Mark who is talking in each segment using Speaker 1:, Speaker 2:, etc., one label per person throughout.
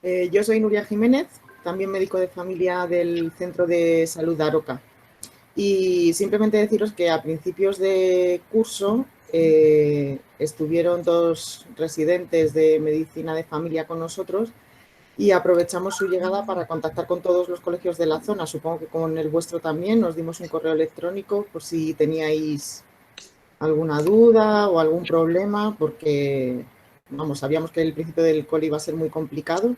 Speaker 1: Yo soy Nuria Jiménez, también médico de familia del Centro de Salud de Aroca. Y simplemente deciros que a principios de curso estuvieron 2 residentes de medicina de familia con nosotros y aprovechamos su llegada para contactar con todos los colegios de la zona. Supongo que con el vuestro también. Nos dimos un correo electrónico por si teníais alguna duda o algún problema, porque vamos, sabíamos que el principio del cole iba a ser muy complicado.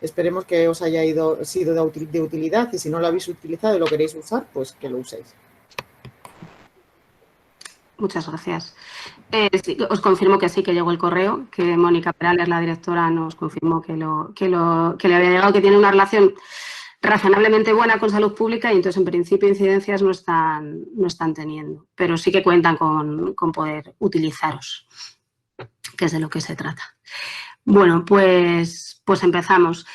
Speaker 1: Esperemos que os haya sido de utilidad, y si no lo habéis utilizado y lo queréis usar, pues que lo uséis.
Speaker 2: Muchas gracias. Sí, os confirmo que sí, que llegó el correo, que Mónica Perales, la directora, nos confirmó que le había llegado, que tiene una relación razonablemente buena con salud pública y entonces en principio incidencias no están teniendo, pero sí que cuentan con poder utilizaros, que es de lo que se trata. Bueno, pues empezamos.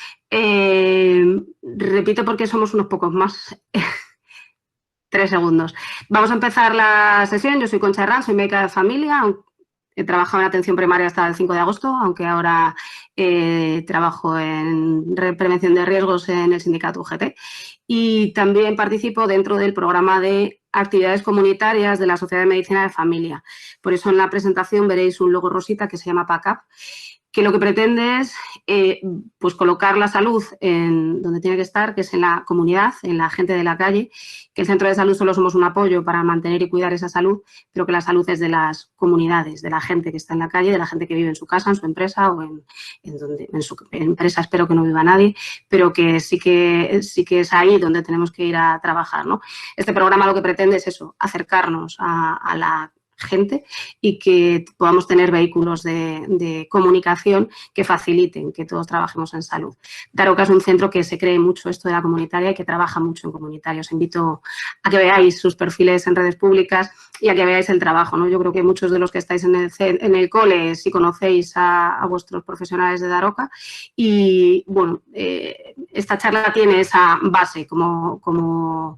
Speaker 2: Repito porque somos unos pocos más. 3 segundos. Vamos a empezar la sesión. Yo soy Concha Herrán, soy médica de familia. He trabajado en atención primaria hasta el 5 de agosto, aunque ahora trabajo en prevención de riesgos en el sindicato UGT. Y también participo dentro del programa de actividades comunitarias de la Sociedad de Medicina de Familia. Por eso en la presentación veréis un logo rosita que se llama PACAP, que lo que pretende es pues colocar la salud en donde tiene que estar, que es en la comunidad, en la gente de la calle, que el centro de salud solo somos un apoyo para mantener y cuidar esa salud, pero que la salud es de las comunidades, de la gente que está en la calle, de la gente que vive en su casa, en su empresa o en su empresa, espero que no viva nadie, pero que sí que es ahí donde tenemos que ir a trabajar, ¿no? Este programa lo que pretende es eso, acercarnos a la gente y que podamos tener vehículos de comunicación que faciliten que todos trabajemos en salud. Daroca es un centro que se cree mucho esto de la comunitaria y que trabaja mucho en comunitaria. Os invito a que veáis sus perfiles en redes públicas y a que veáis el trabajo, ¿no? Yo creo que muchos de los que estáis en el cole sí conocéis a vuestros profesionales de Daroca y, bueno, esta charla tiene esa base como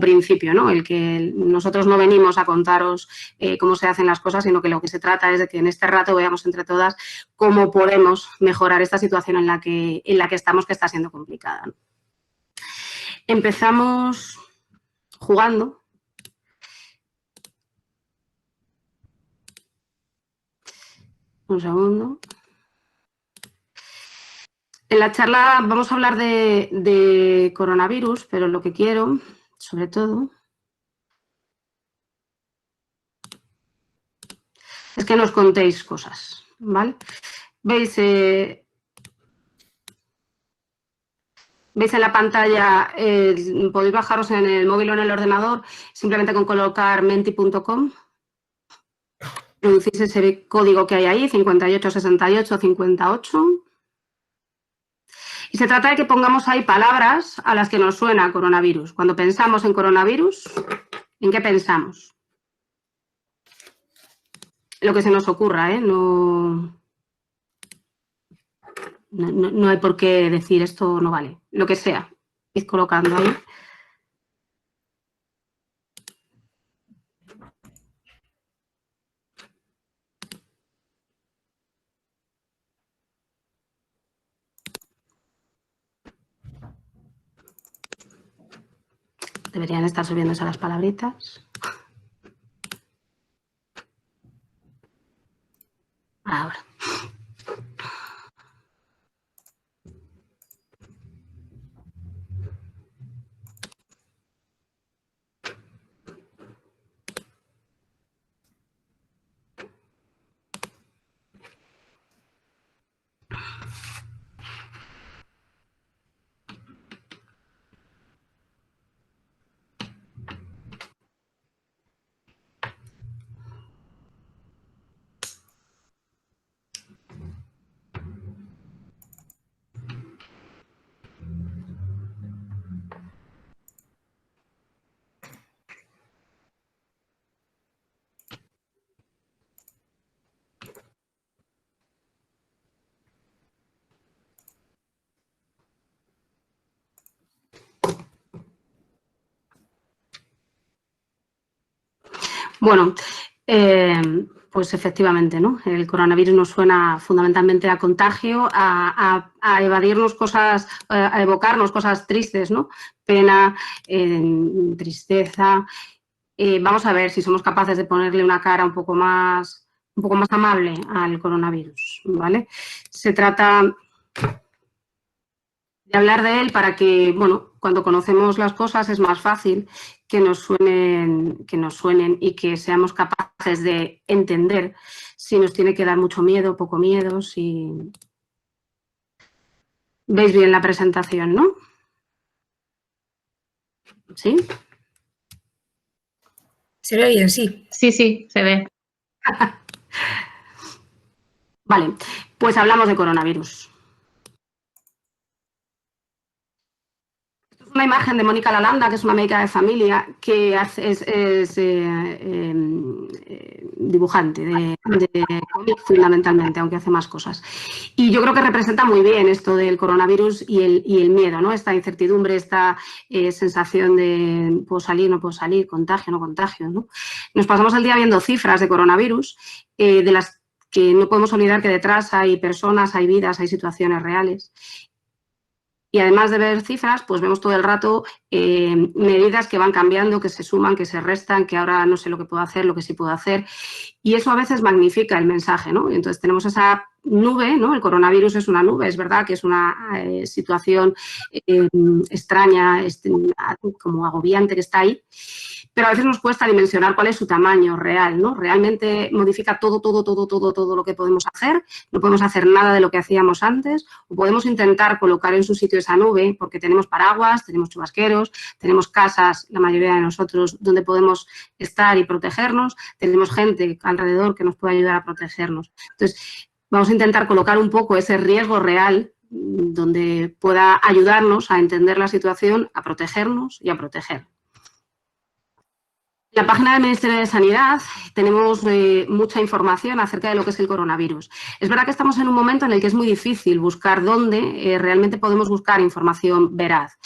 Speaker 2: principio, ¿no? El que nosotros no venimos a contaros cómo se hacen las cosas, sino que lo que se trata es de que en este rato veamos entre todas cómo podemos mejorar esta situación en la que estamos, que está siendo complicada, ¿no? Empezamos jugando. Un segundo. En la charla vamos a hablar de coronavirus, pero lo que quiero, sobre todo, es que nos contéis cosas, ¿vale? ¿Veis en la pantalla? Podéis bajaros en el móvil o en el ordenador simplemente con colocar menti.com. Introducís ese código que hay ahí, 586858. Y se trata de que pongamos ahí palabras a las que nos suena coronavirus. Cuando pensamos en coronavirus, ¿en qué pensamos? Lo que se nos ocurra, ¿eh? No hay por qué decir esto no vale. Lo que sea. Id colocando ahí. Deberían estar subiéndose las palabritas. Ahora. Bueno, Pues efectivamente, ¿no? El coronavirus nos suena fundamentalmente a contagio, a evadirnos cosas, a evocarnos cosas tristes, ¿no? Pena, tristeza. Vamos a ver si somos capaces de ponerle una cara un poco más amable al coronavirus, ¿vale? Se trata de hablar de él para que, bueno, cuando conocemos las cosas es más fácil que nos suenen y que seamos capaces de entender si nos tiene que dar mucho miedo, poco miedo, si... ¿Veis bien la presentación, no? ¿Sí?
Speaker 3: Se ve bien, sí.
Speaker 4: Sí, sí, se ve.
Speaker 2: Vale, pues hablamos de coronavirus. Una imagen de Mónica Lalanda, que es una médica de familia, que es dibujante de cómic fundamentalmente, aunque hace más cosas. Y yo creo que representa muy bien esto del coronavirus y el miedo, ¿no? Esta incertidumbre, esta sensación de puedo salir, no puedo salir, contagio, no contagio, ¿no? Nos pasamos el día viendo cifras de coronavirus, de las que no podemos olvidar que detrás hay personas, hay vidas, hay situaciones reales. Y además de ver cifras, pues vemos todo el rato medidas que van cambiando, que se suman, que se restan, que ahora no sé lo que puedo hacer, lo que sí puedo hacer. Y eso a veces magnifica el mensaje, ¿no? Entonces tenemos esa nube, ¿no? El coronavirus es una nube, es verdad que es una situación extraña, como agobiante que está ahí. Pero a veces nos cuesta dimensionar cuál es su tamaño real, ¿no? Realmente modifica todo lo que podemos hacer, no podemos hacer nada de lo que hacíamos antes, o podemos intentar colocar en su sitio esa nube, porque tenemos paraguas, tenemos chubasqueros, tenemos casas, la mayoría de nosotros, donde podemos estar y protegernos, tenemos gente alrededor que nos puede ayudar a protegernos. Entonces, vamos a intentar colocar un poco ese riesgo real donde pueda ayudarnos a entender la situación, a protegernos y a proteger. En la página del Ministerio de Sanidad tenemos mucha información acerca de lo que es el coronavirus. Es verdad que estamos en un momento en el que es muy difícil buscar dónde realmente podemos buscar información veraz.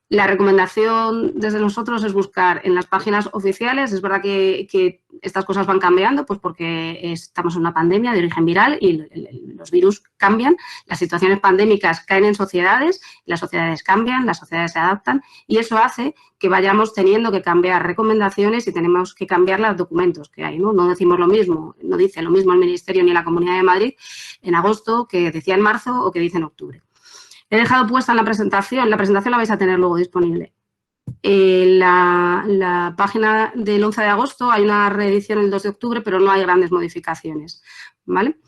Speaker 2: La recomendación desde nosotros es buscar en las páginas oficiales. Es verdad que estas cosas van cambiando, pues porque estamos en una pandemia de origen viral y los virus cambian, las situaciones pandémicas caen en sociedades, las sociedades cambian, las sociedades se adaptan y eso hace que vayamos teniendo que cambiar recomendaciones y tenemos que cambiar los documentos que hay, ¿no? No decimos lo mismo, no dice lo mismo el Ministerio ni la Comunidad de Madrid en agosto que decía en marzo o que dice en octubre. He dejado puesta en la presentación la vais a tener luego disponible. En la página del 11 de agosto hay una reedición el 2 de octubre, pero no hay grandes modificaciones, ¿vale?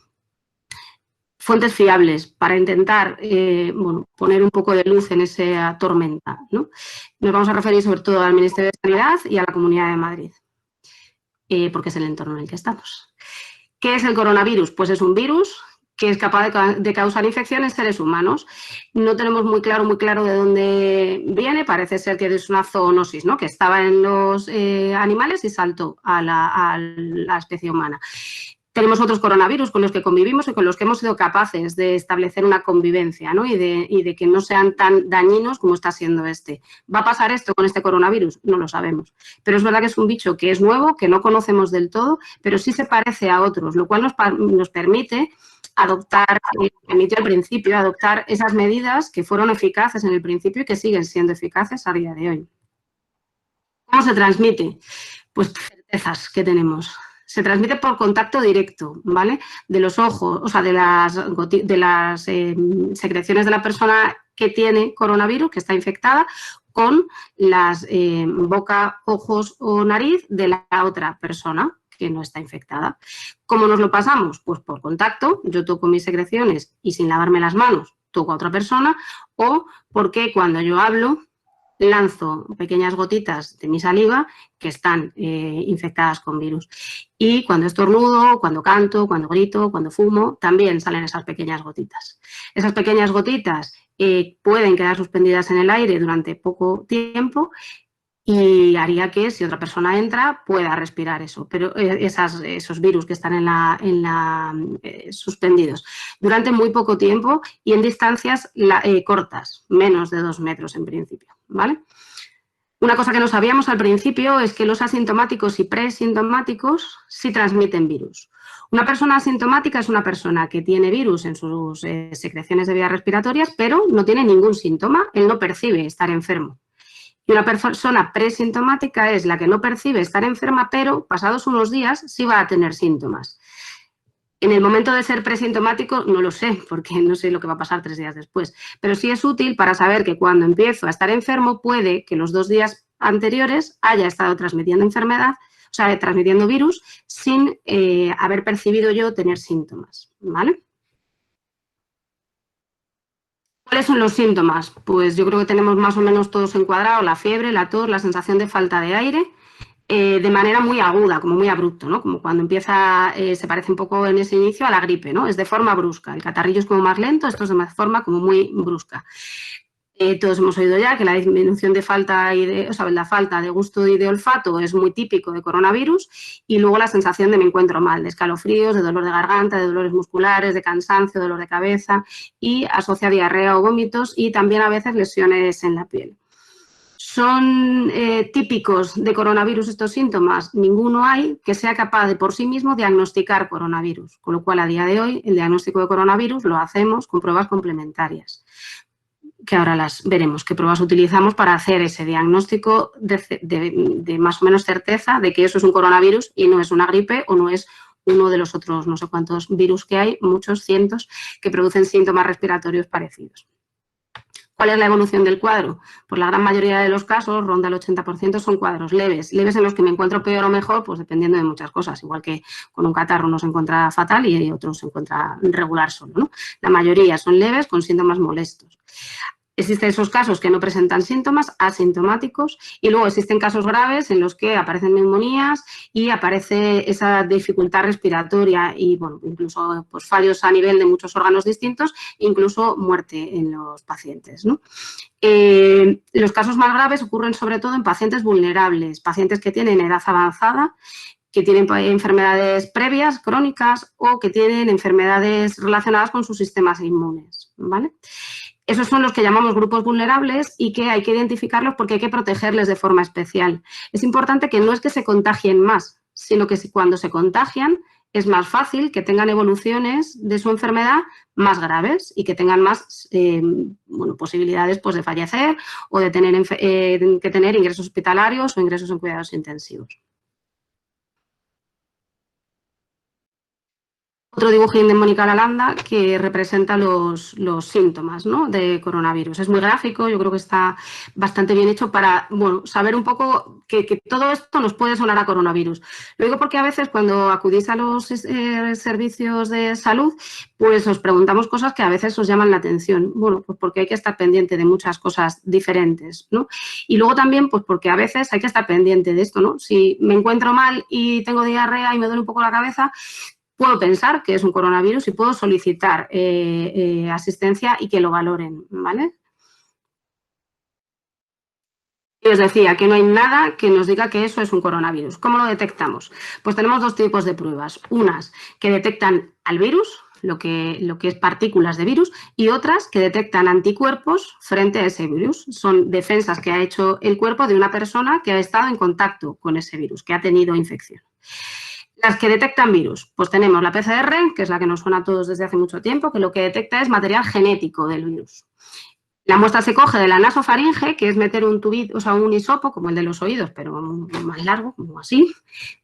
Speaker 2: Fuentes fiables para intentar bueno, poner un poco de luz en esa tormenta, ¿no? Nos vamos a referir sobre todo al Ministerio de Sanidad y a la Comunidad de Madrid, porque es el entorno en el que estamos. ¿Qué es el coronavirus? Pues es un virus que es capaz de causar infección en seres humanos. No tenemos muy claro de dónde viene, parece ser que es una zoonosis, ¿no? Que estaba en los animales y saltó a la especie humana. Tenemos otros coronavirus con los que convivimos y con los que hemos sido capaces de establecer una convivencia, ¿no? y de que no sean tan dañinos como está siendo este. ¿Va a pasar esto con este coronavirus? No lo sabemos. Pero es verdad que es un bicho que es nuevo, que no conocemos del todo, pero sí se parece a otros, lo cual nos permite adoptar, permitió al principio adoptar esas medidas que fueron eficaces en el principio y que siguen siendo eficaces a día de hoy. ¿Cómo se transmite? Pues certezas que tenemos. Se transmite por contacto directo, ¿vale? De los ojos, o sea, de las secreciones de la persona que tiene coronavirus, que está infectada, con las boca, ojos o nariz de la otra persona que no está infectada. ¿Cómo nos lo pasamos? Pues por contacto, yo toco mis secreciones y sin lavarme las manos toco a otra persona, o porque cuando yo hablo lanzo pequeñas gotitas de mi saliva que están infectadas con virus. Y cuando estornudo, cuando canto, cuando grito, cuando fumo, también salen esas pequeñas gotitas. Esas pequeñas gotitas pueden quedar suspendidas en el aire durante poco tiempo y haría que si otra persona entra pueda respirar eso, pero esos virus que están suspendidos durante muy poco tiempo y en distancias cortas, menos de 2 metros en principio, ¿vale? Una cosa que no sabíamos al principio es que los asintomáticos y presintomáticos sí transmiten virus. Una persona asintomática es una persona que tiene virus en sus secreciones de vías respiratorias, pero no tiene ningún síntoma, él no percibe estar enfermo. Y una persona presintomática es la que no percibe estar enferma, pero pasados unos días sí va a tener síntomas. En el momento de ser presintomático no lo sé, porque no sé lo que va a pasar 3 días después, pero sí es útil para saber que cuando empiezo a estar enfermo puede que los 2 días anteriores haya estado transmitiendo enfermedad, o sea, transmitiendo virus sin haber percibido yo tener síntomas, ¿vale? ¿Cuáles son los síntomas? Pues yo creo que tenemos más o menos todos encuadrados: la fiebre, la tos, la sensación de falta de aire, de manera muy aguda, como muy abrupto, ¿no? Como cuando empieza, se parece un poco en ese inicio a la gripe, ¿no? Es de forma brusca. El catarrillo es como más lento, esto es de forma como muy brusca. Todos hemos oído ya que la disminución de falta la falta de gusto y de olfato es muy típico de coronavirus, y luego la sensación de me encuentro mal, de escalofríos, de dolor de garganta, de dolores musculares, de cansancio, dolor de cabeza, y asocia diarrea o vómitos y también a veces lesiones en la piel. ¿Son típicos de coronavirus estos síntomas? Ninguno hay que sea capaz de por sí mismo diagnosticar coronavirus, con lo cual a día de hoy el diagnóstico de coronavirus lo hacemos con pruebas complementarias, que ahora las veremos, qué pruebas utilizamos para hacer ese diagnóstico de más o menos certeza de que eso es un coronavirus y no es una gripe o no es uno de los otros no sé cuántos virus que hay, muchos cientos, que producen síntomas respiratorios parecidos. ¿Cuál es la evolución del cuadro? Pues la gran mayoría de los casos, ronda el 80%, son cuadros leves. Leves en los que me encuentro peor o mejor, pues dependiendo de muchas cosas. Igual que con un catarro uno se encuentra fatal y otro se encuentra regular solo, ¿no? La mayoría son leves con síntomas molestos. Existen esos casos que no presentan síntomas, asintomáticos, y luego existen casos graves en los que aparecen neumonías y aparece esa dificultad respiratoria y, bueno, incluso pues, fallos a nivel de muchos órganos distintos, incluso muerte en los pacientes, ¿no? Los casos más graves ocurren sobre todo en pacientes vulnerables, pacientes que tienen edad avanzada, que tienen enfermedades previas, crónicas, o que tienen enfermedades relacionadas con sus sistemas inmunes, ¿vale? Esos son los que llamamos grupos vulnerables y que hay que identificarlos porque hay que protegerles de forma especial. Es importante que no es que se contagien más, sino que cuando se contagian es más fácil que tengan evoluciones de su enfermedad más graves y que tengan más posibilidades pues, de fallecer o de tener que tener ingresos hospitalarios o ingresos en cuidados intensivos. Otro dibujín de Mónica Lalanda que representa los síntomas, ¿no? De coronavirus. Es muy gráfico, yo creo que está bastante bien hecho para saber un poco que todo esto nos puede sonar a coronavirus. Lo digo porque a veces cuando acudís a los servicios de salud, pues os preguntamos cosas que a veces os llaman la atención. Bueno, pues porque hay que estar pendiente de muchas cosas diferentes, ¿no? Y luego también, pues porque a veces hay que estar pendiente de esto, ¿no? Si me encuentro mal y tengo diarrea y me duele un poco la cabeza, puedo pensar que es un coronavirus y puedo solicitar asistencia y que lo valoren, ¿vale? Y os decía que no hay nada que nos diga que eso es un coronavirus. ¿Cómo lo detectamos? Pues tenemos 2 tipos de pruebas. Unas que detectan al virus, lo que es partículas de virus, y otras que detectan anticuerpos frente a ese virus. Son defensas que ha hecho el cuerpo de una persona que ha estado en contacto con ese virus, que ha tenido infección. Las que detectan virus, pues tenemos la PCR, que es la que nos suena a todos desde hace mucho tiempo, que lo que detecta es material genético del virus. La muestra se coge de la nasofaringe, que es meter un tubito, o sea, un hisopo, como el de los oídos, pero más largo, como así,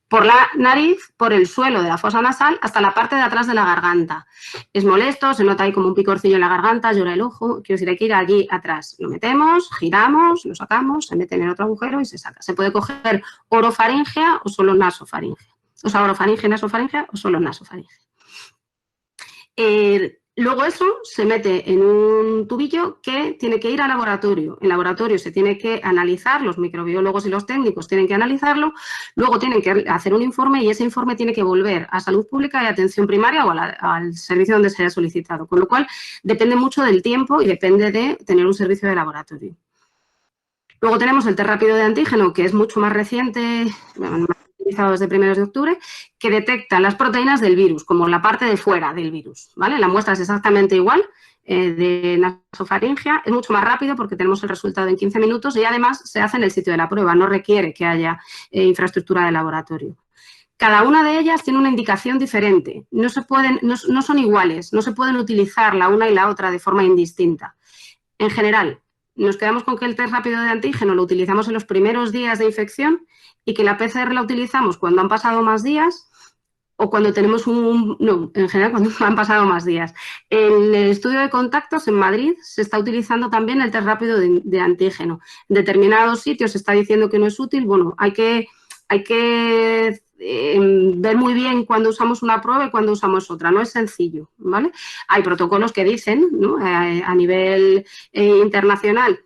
Speaker 2: por la nariz, por el suelo de la fosa nasal, hasta la parte de atrás de la garganta. Es molesto, se nota ahí como un picorcillo en la garganta, llora el ojo, quiero decir, hay que ir allí atrás. Lo metemos, giramos, lo sacamos, se mete en el otro agujero y se saca. Se puede coger orofaringea o solo nasofaringea. O sea, orofaringe, nasofaringe o solo nasofaringe. Luego eso se mete en un tubillo que tiene que ir al laboratorio. En laboratorio se tiene que analizar, los microbiólogos y los técnicos tienen que analizarlo, luego tienen que hacer un informe y ese informe tiene que volver a salud pública y atención primaria o al servicio donde se haya solicitado. Con lo cual depende mucho del tiempo y depende de tener un servicio de laboratorio. Luego tenemos el test rápido de antígeno, que es mucho más reciente, utilizado desde primeros de octubre, que detecta las proteínas del virus, como la parte de fuera del virus, ¿vale? La muestra es exactamente igual, de nasofaringia. Es mucho más rápido porque tenemos el resultado en 15 minutos y además se hace en el sitio de la prueba, no requiere que haya infraestructura de laboratorio. Cada una de ellas tiene una indicación diferente, no son iguales, no se pueden utilizar la una y la otra de forma indistinta. En general, nos quedamos con que el test rápido de antígeno lo utilizamos en los primeros días de infección y que la PCR la utilizamos cuando han pasado más días o cuando tenemos en general cuando han pasado más días. En el estudio de contactos en Madrid se está utilizando también el test rápido de antígeno. En determinados sitios se está diciendo que no es útil. Bueno, hay que ver muy bien cuándo usamos una prueba y cuándo usamos otra. No es sencillo, ¿vale? Hay protocolos que dicen, ¿no? A nivel internacional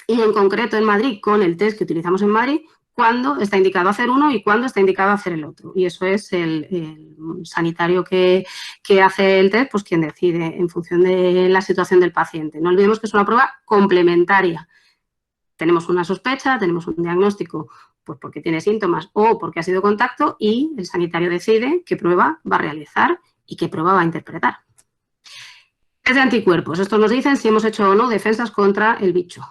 Speaker 2: y en concreto en Madrid, con el test que utilizamos en Madrid, cuándo está indicado hacer uno y cuándo está indicado hacer el otro. Y eso es el sanitario que hace el test, pues quien decide en función de la situación del paciente. No olvidemos que es una prueba complementaria. Tenemos una sospecha, tenemos un diagnóstico pues porque tiene síntomas o porque ha sido contacto y el sanitario decide qué prueba va a realizar y qué prueba va a interpretar. Test de anticuerpos. Estos nos dicen si hemos hecho o no defensas contra el bicho.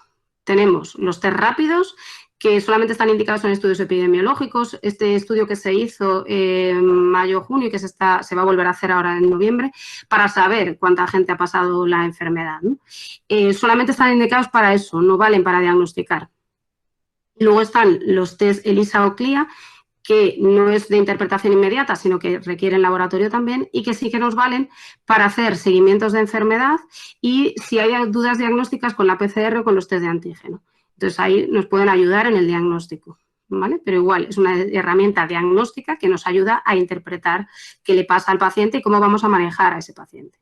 Speaker 2: Tenemos los test rápidos que solamente están indicados en estudios epidemiológicos. Este estudio que se hizo en mayo-junio y que se va a volver a hacer ahora en noviembre para saber cuánta gente ha pasado la enfermedad, ¿no? Solamente están indicados para eso, no valen para diagnosticar. Luego están los test ELISA o CLIA, que no es de interpretación inmediata, sino que requieren laboratorio también y que sí que nos valen para hacer seguimientos de enfermedad y si hay dudas diagnósticas con la PCR o con los test de antígeno. Entonces, ahí nos pueden ayudar en el diagnóstico, ¿vale? Pero igual, es una herramienta diagnóstica que nos ayuda a interpretar qué le pasa al paciente y cómo vamos a manejar a ese paciente.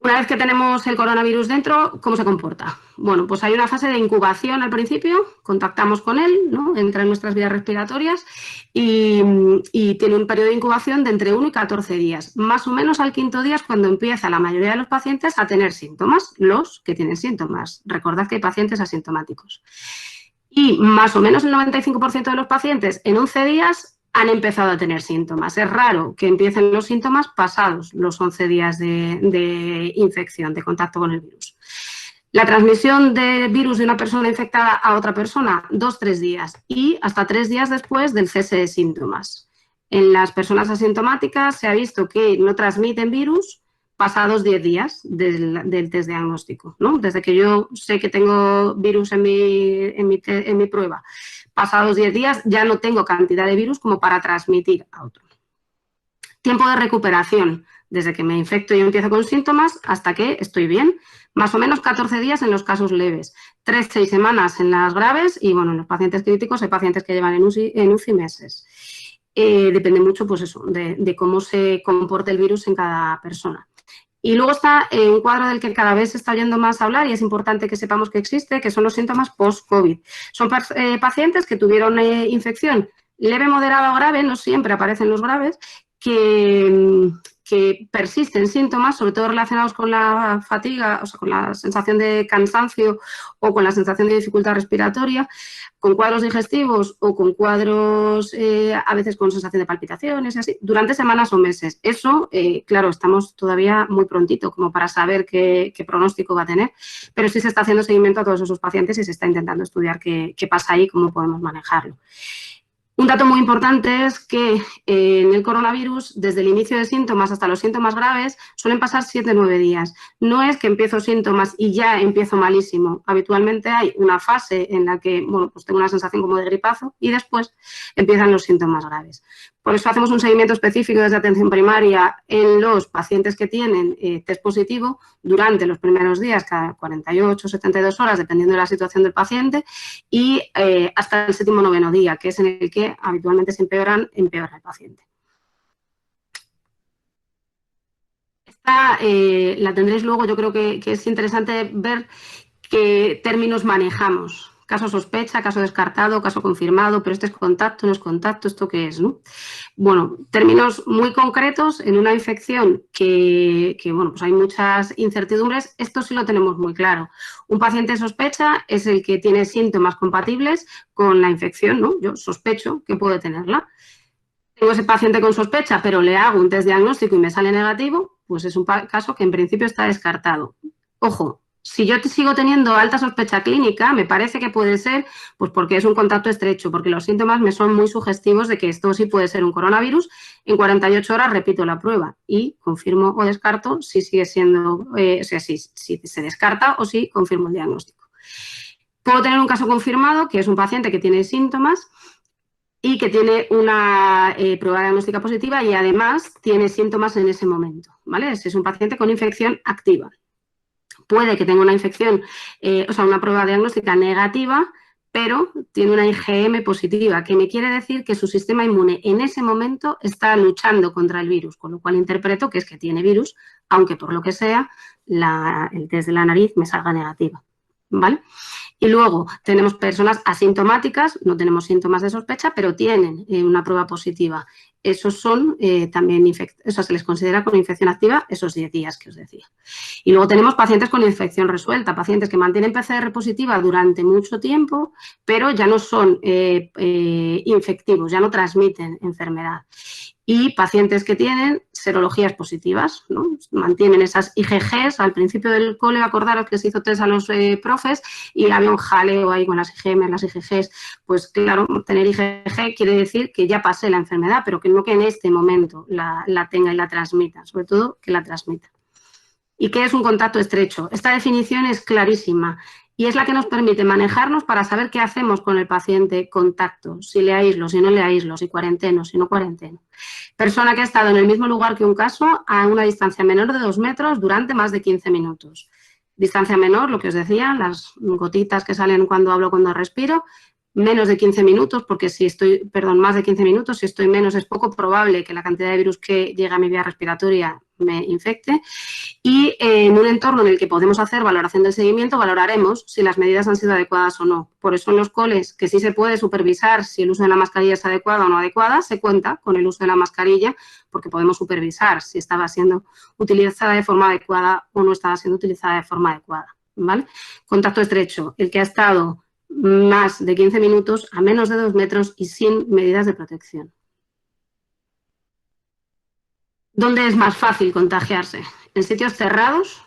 Speaker 2: Una vez que tenemos el coronavirus dentro, ¿cómo se comporta? Bueno, pues hay una fase de incubación al principio, contactamos con él, ¿no? Entra en nuestras vías respiratorias y tiene un periodo de incubación de entre 1 y 14 días. Más o menos al 5.º día es cuando empieza la mayoría de los pacientes a tener síntomas, los que tienen síntomas. Recordad que hay pacientes asintomáticos. Y más o menos el 95% de los pacientes en 11 días han empezado a tener síntomas. Es raro que empiecen los síntomas pasados los 11 días de infección, de contacto con el virus. La transmisión de virus de una persona infectada a otra persona, 2-3 días y hasta 3 días después del cese de síntomas. En las personas asintomáticas se ha visto que no transmiten virus pasados 10 días del test diagnóstico, ¿no? Desde que yo sé que tengo virus en mi prueba, pasados 10 días ya no tengo cantidad de virus como para transmitir a otro. Tiempo de recuperación, desde que me infecto y empiezo con síntomas hasta que estoy bien, más o menos 14 días en los casos leves, 3-6 semanas en las graves y, bueno, en los pacientes críticos hay pacientes que llevan en UCI meses. Depende mucho, pues eso, de cómo se comporte el virus en cada persona. Y luego está un cuadro del que cada vez se está oyendo más hablar y es importante que sepamos que existe, que son los síntomas post-COVID. Son pacientes que tuvieron infección leve, moderada o grave, no siempre aparecen los graves, que persisten síntomas, sobre todo relacionados con la fatiga, o sea, con la sensación de cansancio o con la sensación de dificultad respiratoria, con cuadros digestivos o con cuadros a veces con sensación de palpitaciones y así, durante semanas o meses. Eso, claro, estamos todavía muy prontito como para saber qué pronóstico va a tener, pero sí se está haciendo seguimiento a todos esos pacientes y se está intentando estudiar qué pasa ahí y cómo podemos manejarlo. Un dato muy importante es que en el coronavirus, desde el inicio de síntomas hasta los síntomas graves, suelen pasar 7-9 días. No es que empiezo síntomas y ya empiezo malísimo. Habitualmente hay una fase en la que, bueno, pues tengo una sensación como de gripazo y después empiezan los síntomas graves. Por eso hacemos un seguimiento específico desde atención primaria en los pacientes que tienen test positivo durante los primeros días, cada 48-72 horas, dependiendo de la situación del paciente, y hasta el 7º o 9º día, que es en el que habitualmente se empeora el paciente. Esta la tendréis luego, yo creo que es interesante ver qué términos manejamos. Caso sospecha, caso descartado, caso confirmado, pero este es contacto, no es contacto, ¿esto qué es, no? Bueno, términos muy concretos en una infección que bueno, pues hay muchas incertidumbres, esto sí lo tenemos muy claro. Un paciente sospecha es el que tiene síntomas compatibles con la infección, ¿no? Yo sospecho que puede tenerla. Tengo ese paciente con sospecha, pero le hago un test diagnóstico y me sale negativo, pues es un caso que en principio está descartado. Ojo, si yo sigo teniendo alta sospecha clínica, me parece que puede ser pues porque es un contacto estrecho, porque los síntomas me son muy sugestivos de que esto sí puede ser un coronavirus. En 48 horas repito la prueba y confirmo o descarto si sigue siendo, o sea, si se descarta o si confirmo el diagnóstico. Puedo tener un caso confirmado, que es un paciente que tiene síntomas y que tiene una prueba diagnóstica positiva y además tiene síntomas en ese momento, ¿vale? Ese es un paciente con infección activa. Puede que tenga una infección, o sea, una prueba diagnóstica negativa, pero tiene una IgM positiva, que me quiere decir que su sistema inmune en ese momento está luchando contra el virus, con lo cual interpreto que es que tiene virus, aunque por lo que sea, el test de la nariz me salga negativa, ¿vale? Y luego tenemos personas asintomáticas, no tenemos síntomas de sospecha, pero tienen una prueba positiva. Esos son también se les considera con infección activa esos 10 días que os decía. Y luego tenemos pacientes con infección resuelta, pacientes que mantienen PCR positiva durante mucho tiempo, pero ya no son infectivos, ya no transmiten enfermedad. Y pacientes que tienen serologías positivas, ¿no? Mantienen esas IgGs. Al principio del cole, acordaros que se hizo test a los profes y había un jaleo ahí con las IgM, las IgGs. Pues claro, tener IgG quiere decir que ya pasé la enfermedad, pero que no que en este momento la tenga y la transmita, sobre todo que la transmita. ¿Y qué es un contacto estrecho? Esta definición es clarísima y es la que nos permite manejarnos para saber qué hacemos con el paciente contacto, si le aíslo, si no le aíslo, si cuarenteno, si no cuarenteno. Persona que ha estado en el mismo lugar que un caso a una distancia menor de 2 metros durante más de 15 minutos. Distancia menor, lo que os decía, las gotitas que salen cuando hablo, cuando respiro, menos de 15 minutos, porque más de 15 minutos, si estoy menos es poco probable que la cantidad de virus que llega a mi vía respiratoria me infecte. Y en un entorno en el que podemos hacer valoración del seguimiento, valoraremos si las medidas han sido adecuadas o no. Por eso en los coles, que sí se puede supervisar si el uso de la mascarilla es adecuado o no adecuada, se cuenta con el uso de la mascarilla porque podemos supervisar si estaba siendo utilizada de forma adecuada o no estaba siendo utilizada de forma adecuada, ¿vale? Contacto estrecho, el que ha estado más de 15 minutos a menos de 2 metros y sin medidas de protección. ¿Dónde es más fácil contagiarse? En sitios cerrados,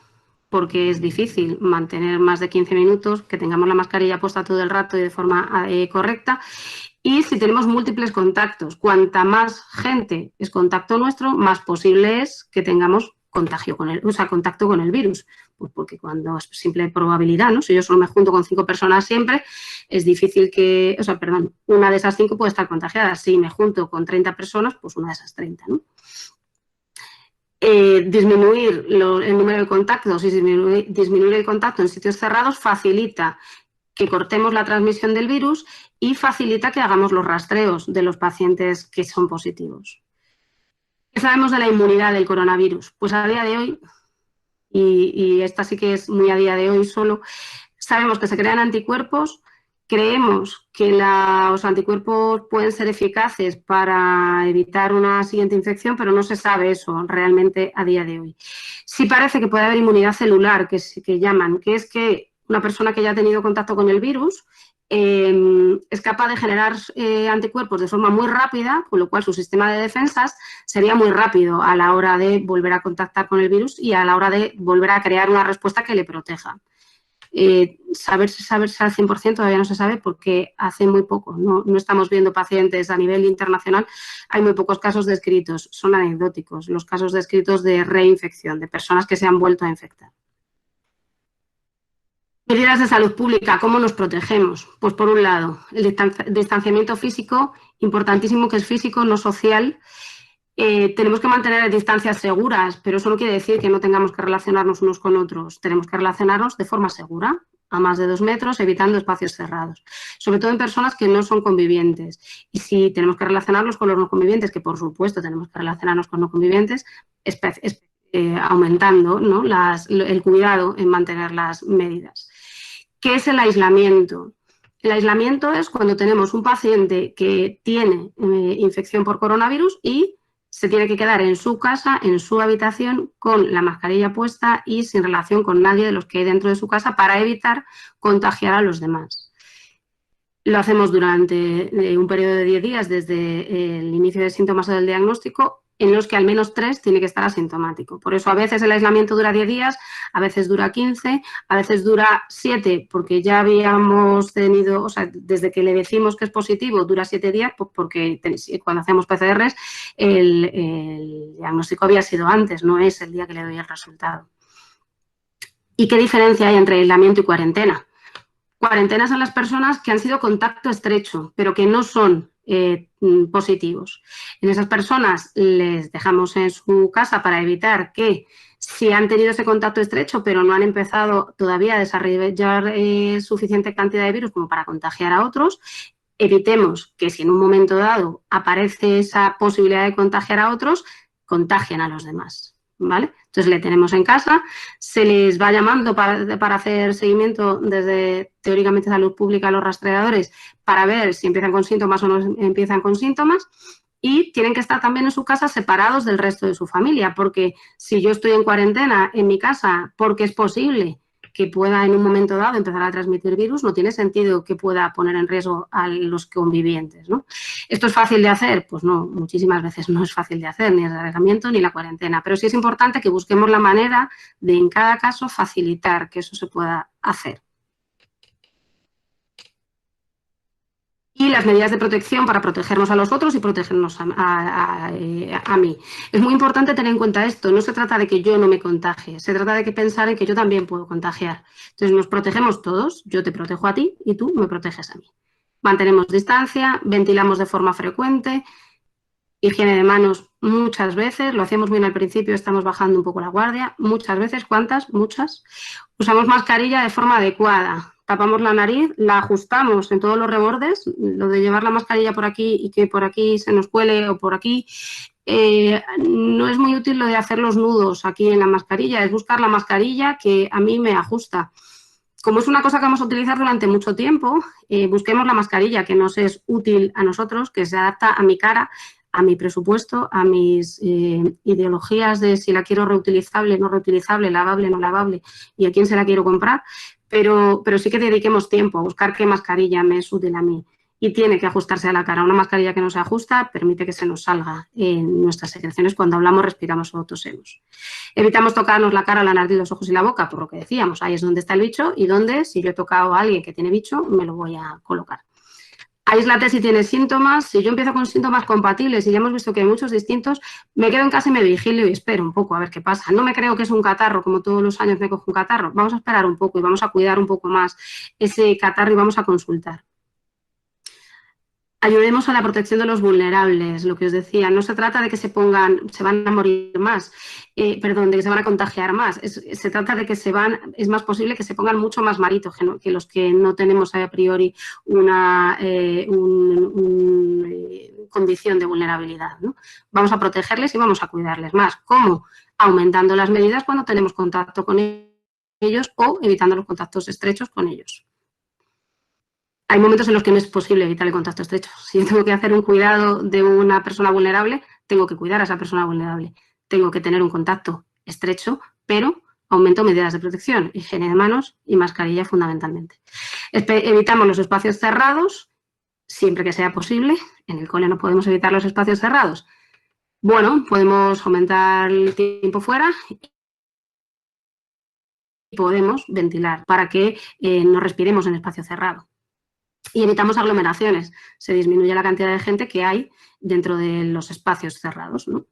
Speaker 2: porque es difícil mantener más de 15 minutos, que tengamos la mascarilla puesta todo el rato y de forma correcta. Y si tenemos múltiples contactos, cuanta más gente es contacto nuestro, más posible es que tengamos contacto con el virus. Pues porque cuando es simple probabilidad, ¿no? Si yo solo me junto con 5 personas siempre, es difícil que, una de esas 5 puede estar contagiada. Si me junto con 30 personas, pues una de esas 30, ¿no? Disminuir el número de contactos y disminuir el contacto en sitios cerrados facilita que cortemos la transmisión del virus y facilita que hagamos los rastreos de los pacientes que son positivos. ¿Qué sabemos de la inmunidad del coronavirus? Pues a día de hoy, y esta sí que es muy a día de hoy solo, sabemos que se crean anticuerpos. Creemos que los anticuerpos pueden ser eficaces para evitar una siguiente infección, pero no se sabe eso realmente a día de hoy. Sí parece que puede haber inmunidad celular, que llaman, que es que una persona que ya ha tenido contacto con el virus es capaz de generar anticuerpos de forma muy rápida, con lo cual su sistema de defensas sería muy rápido a la hora de volver a contactar con el virus y a la hora de volver a crear una respuesta que le proteja. Saberse al 100% todavía no se sabe porque hace muy poco, no estamos viendo pacientes a nivel internacional, hay muy pocos casos descritos, son anecdóticos los casos descritos de reinfección, de personas que se han vuelto a infectar. Medidas de salud pública, ¿cómo nos protegemos? Pues por un lado, el distanciamiento físico, importantísimo que es físico, no social. Tenemos que mantener distancias seguras, pero eso no quiere decir que no tengamos que relacionarnos unos con otros. Tenemos que relacionarnos de forma segura, a más de 2 metros, evitando espacios cerrados, sobre todo en personas que no son convivientes. Y si tenemos que relacionarnos con los no convivientes, que por supuesto tenemos que relacionarnos con no convivientes, aumentando, ¿no?, el cuidado en mantener las medidas. ¿Qué es el aislamiento? El aislamiento es cuando tenemos un paciente que tiene infección por coronavirus y se tiene que quedar en su casa, en su habitación, con la mascarilla puesta y sin relación con nadie de los que hay dentro de su casa para evitar contagiar a los demás. Lo hacemos durante un periodo de 10 días desde el inicio de síntomas o del diagnóstico en los que al menos 3 tiene que estar asintomático. Por eso a veces el aislamiento dura 10 días, a veces dura 15, a veces dura 7, porque ya habíamos tenido, o sea, desde que le decimos que es positivo, dura 7 días, porque cuando hacemos PCRs el diagnóstico había sido antes, no es el día que le doy el resultado. ¿Y qué diferencia hay entre aislamiento y cuarentena? Cuarentena son las personas que han sido contacto estrecho, pero que no son positivos. En esas personas les dejamos en su casa para evitar que, si han tenido ese contacto estrecho, pero no han empezado todavía a desarrollar suficiente cantidad de virus como para contagiar a otros, evitemos que, si en un momento dado aparece esa posibilidad de contagiar a otros, contagien a los demás. ¿Vale? Entonces le tenemos en casa, se les va llamando para hacer seguimiento desde teóricamente Salud Pública a los rastreadores para ver si empiezan con síntomas o no empiezan con síntomas, y tienen que estar también en su casa separados del resto de su familia, porque si yo estoy en cuarentena en mi casa porque es posible que pueda en un momento dado empezar a transmitir virus, no tiene sentido que pueda poner en riesgo a los convivientes, ¿no? ¿Esto es fácil de hacer? Pues no, muchísimas veces no es fácil de hacer, ni el aislamiento ni la cuarentena, pero sí es importante que busquemos la manera de, en cada caso, facilitar que eso se pueda hacer. Y las medidas de protección para protegernos a los otros y protegernos a mí. Es muy importante tener en cuenta esto. No se trata de que yo no me contagie, se trata de que pensar en que yo también puedo contagiar. Entonces nos protegemos todos, yo te protejo a ti y tú me proteges a mí. Mantenemos distancia, ventilamos de forma frecuente, higiene de manos muchas veces, lo hacíamos bien al principio, estamos bajando un poco la guardia, muchas veces. ¿Cuántas? Muchas. Usamos mascarilla de forma adecuada. Tapamos la nariz, la ajustamos en todos los rebordes, lo de llevar la mascarilla por aquí y que por aquí se nos cuele o por aquí. No es muy útil lo de hacer los nudos aquí en la mascarilla, es buscar la mascarilla que a mí me ajusta. Como es una cosa que vamos a utilizar durante mucho tiempo, busquemos la mascarilla que nos es útil a nosotros, que se adapta a mi cara, a mi presupuesto, a mis ideologías de si la quiero reutilizable, no reutilizable, lavable, no lavable y a quién se la quiero comprar. Pero sí que dediquemos tiempo a buscar qué mascarilla me es útil a mí. Y tiene que ajustarse a la cara. Una mascarilla que no se ajusta permite que se nos salga en nuestras secreciones cuando hablamos, respiramos o tosemos. Evitamos tocarnos la cara, la nariz, los ojos y la boca, por lo que decíamos. Ahí es donde está el bicho y donde, si yo he tocado a alguien que tiene bicho, me lo voy a colocar. Aíslate si tienes síntomas. Si yo empiezo con síntomas compatibles y ya hemos visto que hay muchos distintos, me quedo en casa y me vigilo y espero un poco a ver qué pasa. No me creo que es un catarro, como todos los años me cojo un catarro. Vamos a esperar un poco y vamos a cuidar un poco más ese catarro y vamos a consultar. Ayudemos a la protección de los vulnerables, lo que os decía. No se trata de que se van a morir más, de que se van a contagiar más. Se trata de que es más posible que se pongan mucho más malitos que los que no tenemos a priori una condición de vulnerabilidad, ¿no? Vamos a protegerles y vamos a cuidarles más. ¿Cómo? Aumentando las medidas cuando tenemos contacto con ellos o evitando los contactos estrechos con ellos. Hay momentos en los que no es posible evitar el contacto estrecho. Si yo tengo que hacer un cuidado de una persona vulnerable, tengo que cuidar a esa persona vulnerable. Tengo que tener un contacto estrecho, pero aumento medidas de protección, higiene de manos y mascarilla fundamentalmente. Evitamos los espacios cerrados, siempre que sea posible. En el cole no podemos evitar los espacios cerrados. Bueno, podemos aumentar el tiempo fuera y podemos ventilar para que no respiremos en espacio cerrado. Y evitamos aglomeraciones, se disminuye la cantidad de gente que hay dentro de los espacios cerrados, ¿no?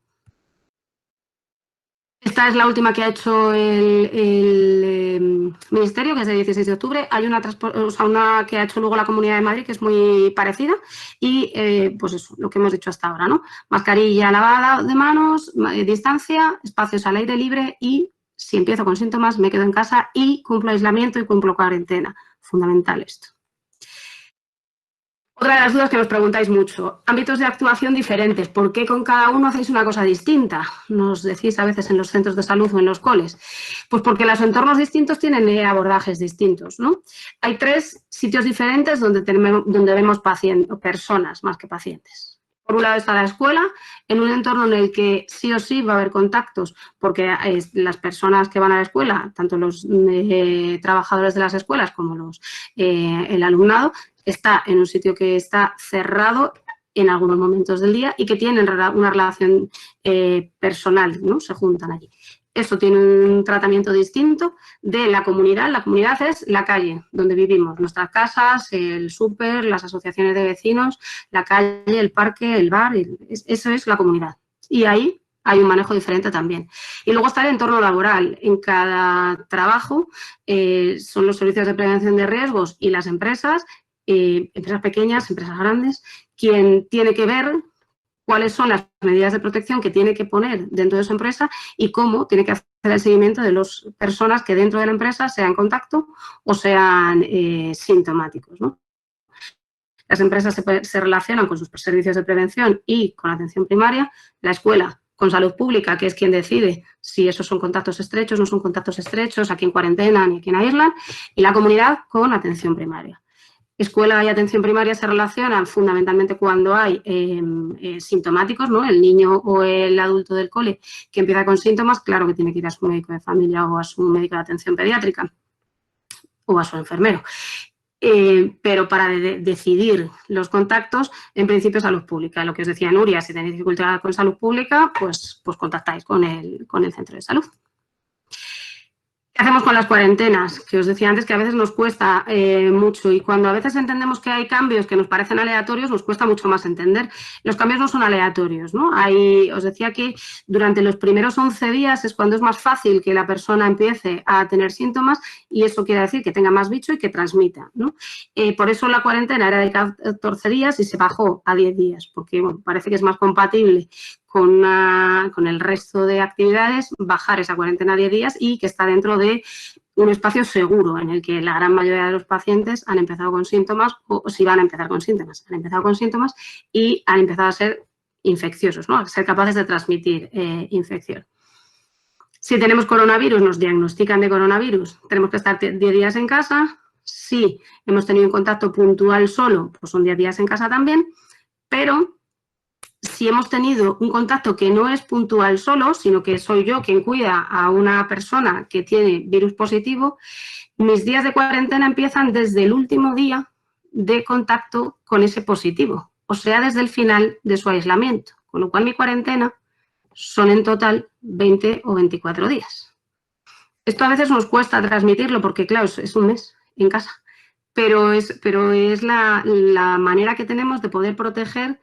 Speaker 2: Esta es la última que ha hecho el Ministerio, que es del 16 de octubre. Hay una que ha hecho luego la Comunidad de Madrid, que es muy parecida. Y pues eso, lo que hemos dicho hasta ahora, ¿no? Mascarilla, lavada de manos, distancia, espacios al aire libre y, si empiezo con síntomas, me quedo en casa y cumplo aislamiento y cumplo cuarentena. Fundamental esto. Otra de las dudas que nos preguntáis mucho, ámbitos de actuación diferentes, ¿por qué con cada uno hacéis una cosa distinta? Nos decís a veces en los centros de salud o en los coles. Pues porque los entornos distintos tienen abordajes distintos, ¿no? Hay 3 sitios diferentes donde vemos personas más que pacientes. Por un lado está la escuela, en un entorno en el que sí o sí va a haber contactos, porque las personas que van a la escuela, tanto los trabajadores de las escuelas como el alumnado, está en un sitio que está cerrado en algunos momentos del día y que tienen una relación personal, ¿no? Se juntan allí. Esto tiene un tratamiento distinto de la comunidad. La comunidad es la calle donde vivimos, nuestras casas, el súper, las asociaciones de vecinos, la calle, el parque, el bar, eso es la comunidad. Y ahí hay un manejo diferente también. Y luego está el entorno laboral. En cada trabajo son los servicios de prevención de riesgos y las empresas pequeñas, empresas grandes, quien tiene que ver cuáles son las medidas de protección que tiene que poner dentro de su empresa y cómo tiene que hacer el seguimiento de las personas que dentro de la empresa sean en contacto o sean sintomáticos, ¿no? Las empresas se relacionan con sus servicios de prevención y con atención primaria, la escuela con salud pública, que es quien decide si esos son contactos estrechos, no son contactos estrechos, a quién cuarentenan y a quién aíslan, y la comunidad con atención primaria. Escuela y atención primaria se relacionan fundamentalmente cuando hay sintomáticos, ¿no? El niño o el adulto del cole que empieza con síntomas, claro que tiene que ir a su médico de familia o a su médico de atención pediátrica o a su enfermero. Pero para decidir los contactos, en principio salud pública. Lo que os decía Nuria, si tenéis dificultad con salud pública, pues contactáis con el centro de salud. ¿Qué hacemos con las cuarentenas? Que os decía antes que a veces nos cuesta mucho y cuando a veces entendemos que hay cambios que nos parecen aleatorios, nos cuesta mucho más entender. Los cambios no son aleatorios, ¿no? Os decía que durante los primeros 11 días es cuando es más fácil que la persona empiece a tener síntomas y eso quiere decir que tenga más bicho y que transmita, ¿no? Por eso la cuarentena era de 14 días y se bajó a 10 días, porque bueno, parece que es más compatible con el resto de actividades, bajar esa cuarentena a 10 días y que está dentro de un espacio seguro en el que la gran mayoría de los pacientes han empezado con síntomas o si van a empezar con síntomas, han empezado con síntomas y han empezado a ser infecciosos, ¿no? A ser capaces de transmitir infección. Si tenemos coronavirus, nos diagnostican de coronavirus, tenemos que estar 10 días en casa. Si hemos tenido un contacto puntual solo, pues son 10 días en casa también, pero si hemos tenido un contacto que no es puntual solo, sino que soy yo quien cuida a una persona que tiene virus positivo, mis días de cuarentena empiezan desde el último día de contacto con ese positivo, o sea, desde el final de su aislamiento, con lo cual mi cuarentena son en total 20 o 24 días. Esto a veces nos cuesta transmitirlo porque, claro, es un mes en casa, pero es la manera que tenemos de poder proteger,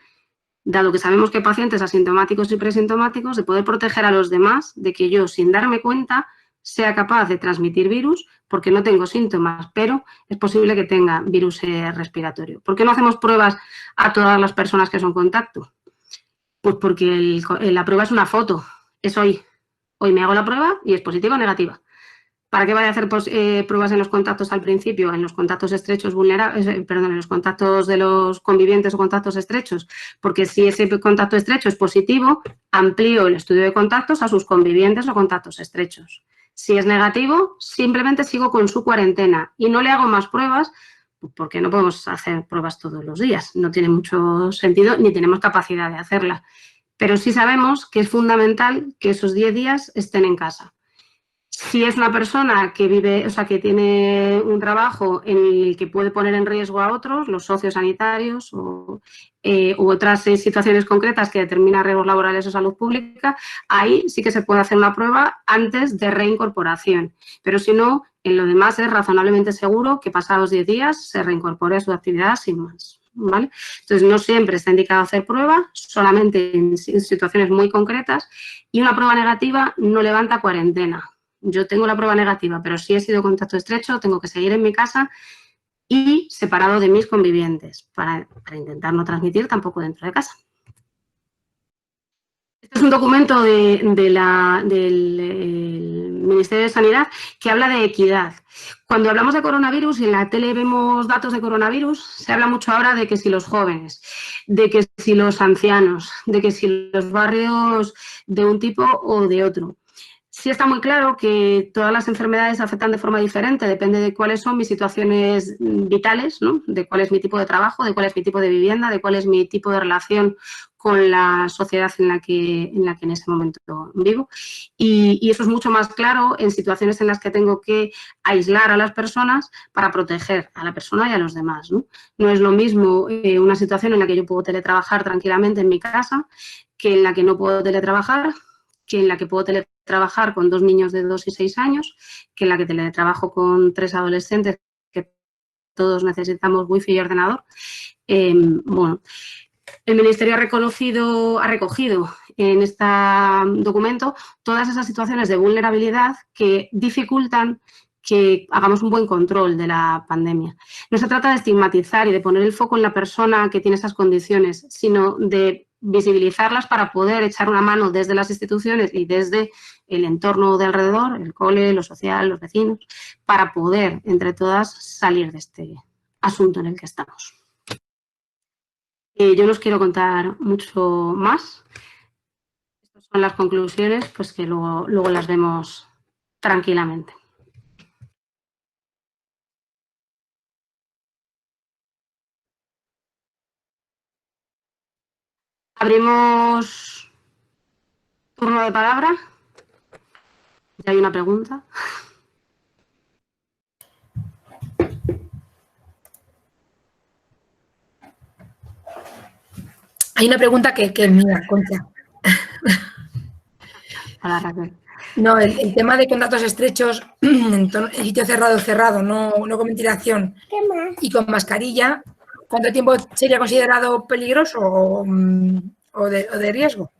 Speaker 2: dado que sabemos que hay pacientes asintomáticos y presintomáticos, de poder proteger a los demás de que yo, sin darme cuenta, sea capaz de transmitir virus porque no tengo síntomas, pero es posible que tenga virus respiratorio. ¿Por qué no hacemos pruebas a todas las personas que son contacto? Pues porque la prueba es una foto, es hoy. Hoy me hago la prueba y es positiva o negativa. ¿Para qué vaya a hacer pruebas en los contactos al principio, en los contactos estrechos en los contactos de los convivientes o contactos estrechos? Porque si ese contacto estrecho es positivo, amplío el estudio de contactos a sus convivientes o contactos estrechos. Si es negativo, simplemente sigo con su cuarentena y no le hago más pruebas porque no podemos hacer pruebas todos los días. No tiene mucho sentido ni tenemos capacidad de hacerla. Pero sí sabemos que es fundamental que esos 10 días estén en casa. Si es una persona que vive, o sea, que tiene un trabajo en el que puede poner en riesgo a otros, los sociosanitarios u otras situaciones concretas que determinan riesgos laborales o salud pública, ahí sí que se puede hacer una prueba antes de reincorporación. Pero si no, en lo demás es razonablemente seguro que pasados 10 días se reincorpore a su actividad sin más, ¿vale? Entonces, no siempre está indicado hacer prueba, solamente en situaciones muy concretas, y una prueba negativa no levanta cuarentena. Yo tengo la prueba negativa, pero si he sido contacto estrecho, tengo que seguir en mi casa y separado de mis convivientes para intentar no transmitir tampoco dentro de casa. Este es un documento del Ministerio de Sanidad que habla de equidad. Cuando hablamos de coronavirus y en la tele vemos datos de coronavirus, se habla mucho ahora de que si los jóvenes, de que si los ancianos, de que si los barrios de un tipo o de otro. Sí está muy claro que todas las enfermedades afectan de forma diferente, depende de cuáles son mis situaciones vitales, ¿no? De cuál es mi tipo de trabajo, de cuál es mi tipo de vivienda, de cuál es mi tipo de relación con la sociedad en la que en ese momento vivo. Y eso es mucho más claro en situaciones en las que tengo que aislar a las personas para proteger a la persona y a los demás, ¿no? No es lo mismo una situación en la que yo puedo teletrabajar tranquilamente en mi casa que en la que no puedo teletrabajar, que en la que puedo teletrabajar con 2 niños de 2 y 6 años, que en la que teletrabajo con 3 adolescentes, que todos necesitamos wifi y ordenador. Bueno, el Ministerio ha recogido en este documento todas esas situaciones de vulnerabilidad que dificultan que hagamos un buen control de la pandemia. No se trata de estigmatizar y de poner el foco en la persona que tiene esas condiciones, sino de visibilizarlas para poder echar una mano desde las instituciones y desde el entorno de alrededor, el cole, lo social, los vecinos, para poder, entre todas, salir de este asunto en el que estamos. Yo no os quiero contar mucho más. Estas son las conclusiones, pues que luego las vemos tranquilamente. Abrimos turno de palabra. Ya hay una pregunta.
Speaker 3: Hay una pregunta que es mía, Concha.
Speaker 2: Hola, Raquel.
Speaker 3: No, el tema de contactos estrechos en sitio cerrado, no con ventilación y con mascarilla, ¿cuánto tiempo sería considerado peligroso o de riesgo?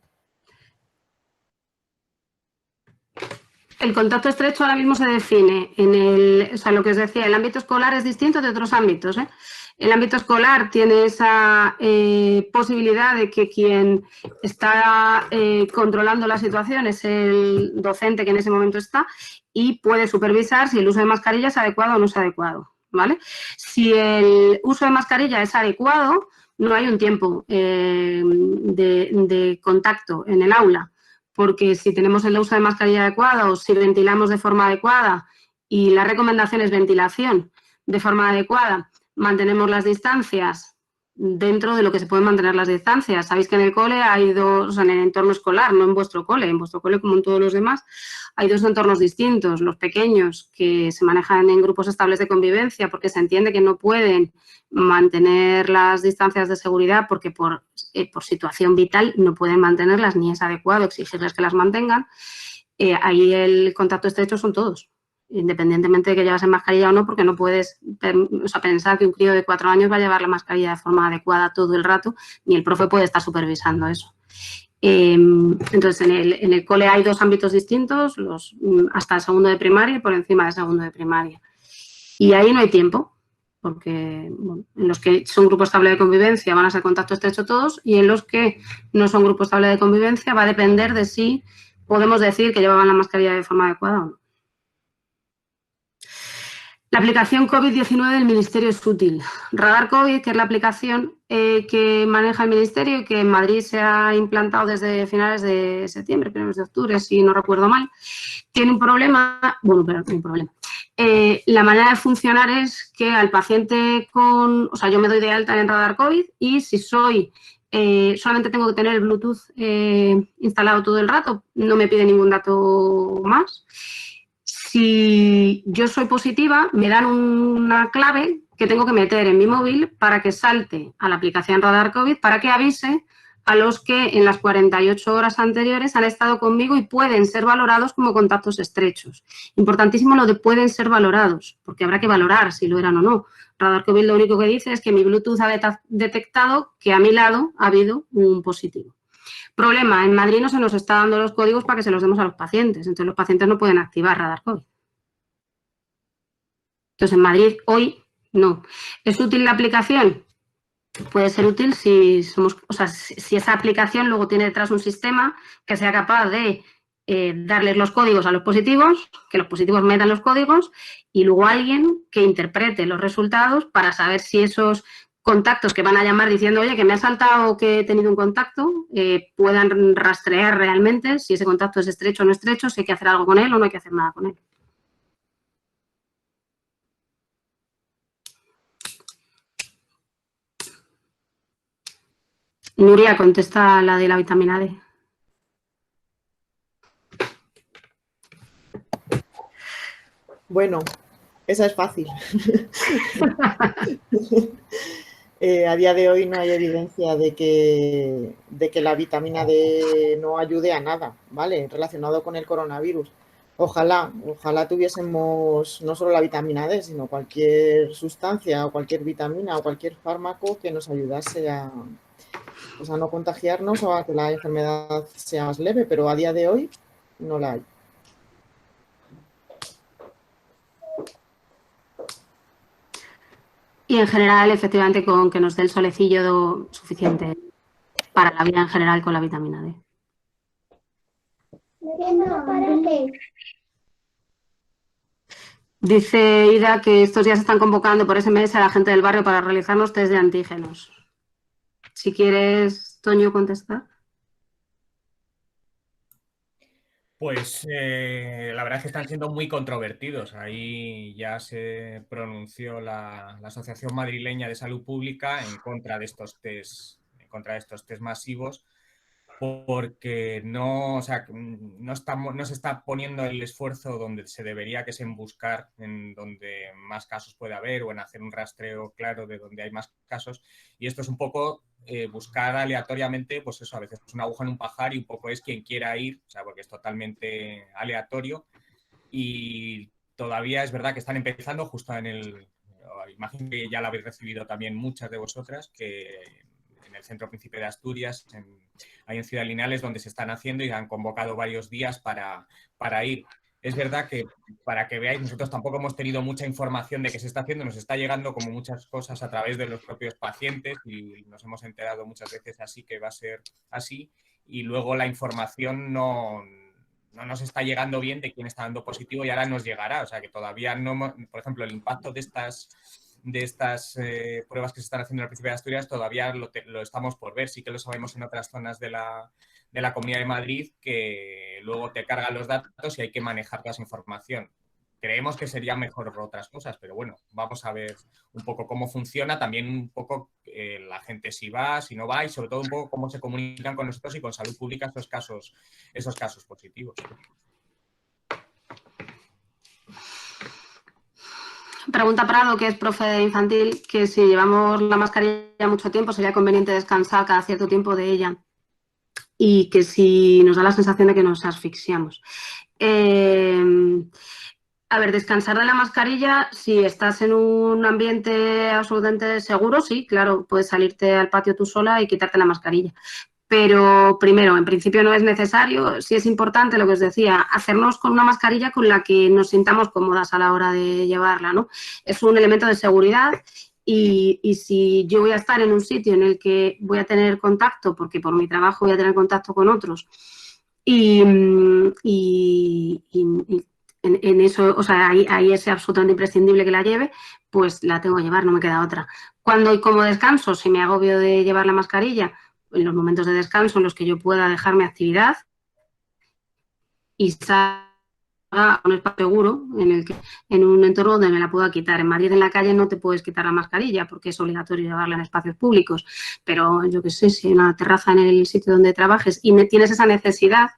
Speaker 2: El contacto estrecho ahora mismo se define lo que os decía, el ámbito escolar es distinto de otros ámbitos, ¿eh? El ámbito escolar tiene esa posibilidad de que quien está controlando la situación es el docente que en ese momento está y puede supervisar si el uso de mascarilla es adecuado o no es adecuado, ¿vale? Si el uso de mascarilla es adecuado, no hay un tiempo de contacto en el aula, porque si tenemos el uso de mascarilla adecuado o si ventilamos de forma adecuada y la recomendación es ventilación de forma adecuada, mantenemos las distancias dentro de lo que se pueden mantener las distancias. Sabéis que en el cole hay dos, o sea, en el entorno escolar, no en vuestro cole como en todos los demás, hay dos entornos distintos. Los pequeños que se manejan en grupos estables de convivencia porque se entiende que no pueden mantener las distancias de seguridad porque por situación vital no pueden mantenerlas ni es adecuado exigirles que las mantengan. Ahí el contacto estrecho son todos, independientemente de que llevas mascarilla o no, porque no puedes pensar que un crío de 4 años va a llevar la mascarilla de forma adecuada todo el rato, ni el profe puede estar supervisando eso. Entonces, en el cole hay dos ámbitos distintos, hasta el segundo de primaria y por encima del segundo de primaria. Y ahí no hay tiempo, porque bueno, en los que son grupos estables de convivencia van a ser contacto estrecho todos y en los que no son grupos estables de convivencia va a depender de si podemos decir que llevaban la mascarilla de forma adecuada o no. La aplicación COVID-19 del Ministerio es útil. Radar COVID, que es la aplicación que maneja el Ministerio y que en Madrid se ha implantado desde finales de septiembre, primeros de octubre, si no recuerdo mal, tiene un problema, la manera de funcionar es que al paciente yo me doy de alta en Radar COVID y si solamente tengo que tener el Bluetooth instalado todo el rato, no me pide ningún dato más. Si yo soy positiva, me dan una clave que tengo que meter en mi móvil para que salte a la aplicación Radar COVID para que avise a los que en las 48 horas anteriores han estado conmigo y pueden ser valorados como contactos estrechos. Importantísimo lo de pueden ser valorados, porque habrá que valorar si lo eran o no. Radar COVID lo único que dice es que mi Bluetooth ha detectado que a mi lado ha habido un positivo. Problema, en Madrid no se nos está dando los códigos para que se los demos a los pacientes, entonces los pacientes no pueden activar Radar COVID. Entonces en Madrid hoy no. ¿Es útil la aplicación? Puede ser útil si esa aplicación luego tiene detrás un sistema que sea capaz de darles los códigos a los positivos, que los positivos metan los códigos y luego alguien que interprete los resultados para saber si esos contactos que van a llamar diciendo, oye, que me ha saltado que he tenido un contacto, puedan rastrear realmente si ese contacto es estrecho o no estrecho, si hay que hacer algo con él o no hay que hacer nada con él. Nuria, contesta la de la vitamina D.
Speaker 1: Bueno, esa es fácil. A día de hoy no hay evidencia de que la vitamina D no ayude a nada, ¿vale? Relacionado con el coronavirus. Ojalá tuviésemos no solo la vitamina D, sino cualquier sustancia o cualquier vitamina o cualquier fármaco que nos ayudase a no contagiarnos o a que la enfermedad sea más leve, pero a día de hoy no la hay.
Speaker 2: Y en general, efectivamente, con que nos dé el solecillo suficiente para la vida en general con la vitamina D. Dice Ida que estos días están convocando por SMS a la gente del barrio para realizarnos test de antígenos. Si quieres, Toño, contestar.
Speaker 4: Pues la verdad es que están siendo muy controvertidos. Ahí ya se pronunció la Asociación Madrileña de Salud Pública en contra de estos test masivos, porque no se está poniendo el esfuerzo donde se debería, que es en buscar en donde más casos puede haber o en hacer un rastreo claro de donde hay más casos. Y esto es un poco buscar aleatoriamente, pues eso, a veces es una aguja en un pajar y un poco es quien quiera ir, o sea, porque es totalmente aleatorio. Y todavía es verdad que están empezando justo imagino que ya lo habéis recibido también muchas de vosotras, que en el Centro Príncipe de Asturias, ahí en Ciudad Lineal, donde se están haciendo y han convocado varios días para ir. Es verdad que, para que veáis, nosotros tampoco hemos tenido mucha información de qué se está haciendo, nos está llegando como muchas cosas a través de los propios pacientes y nos hemos enterado muchas veces así que va a ser así, y luego la información no nos está llegando bien de quién está dando positivo y ahora nos llegará, o sea que todavía no, por ejemplo, el impacto de estas pruebas que se están haciendo en el Príncipe de Asturias todavía lo estamos por ver. Sí que lo sabemos en otras zonas de la Comunidad de Madrid, que luego te cargan los datos y hay que manejar toda esa información. Creemos que sería mejor otras cosas, pero bueno, vamos a ver un poco cómo funciona, también un poco la gente si va, si no va, y sobre todo un poco cómo se comunican con nosotros y con Salud Pública esos casos positivos.
Speaker 2: Pregunta Prado, que es profe de infantil, que si llevamos la mascarilla mucho tiempo sería conveniente descansar cada cierto tiempo de ella y que si nos da la sensación de que nos asfixiamos. A ver, descansar de la mascarilla, si estás en un ambiente absolutamente seguro, sí, claro, puedes salirte al patio tú sola y quitarte la mascarilla. Pero primero, en principio no es necesario, sí es importante lo que os decía, hacernos con una mascarilla con la que nos sintamos cómodas a la hora de llevarla, ¿no? Es un elemento de seguridad y si yo voy a estar en un sitio en el que voy a tener contacto, porque por mi trabajo voy a tener contacto con otros, y en eso, o sea, ahí es absolutamente imprescindible que la lleve, pues la tengo que llevar, no me queda otra. Cuando y como descanso, si me agobio de llevar la mascarilla, en los momentos de descanso en los que yo pueda dejar mi actividad y salga a un espacio seguro en un entorno donde me la pueda quitar. En Madrid, en la calle, no te puedes quitar la mascarilla porque es obligatorio llevarla en espacios públicos, pero yo qué sé, si en una terraza en el sitio donde trabajes y tienes esa necesidad,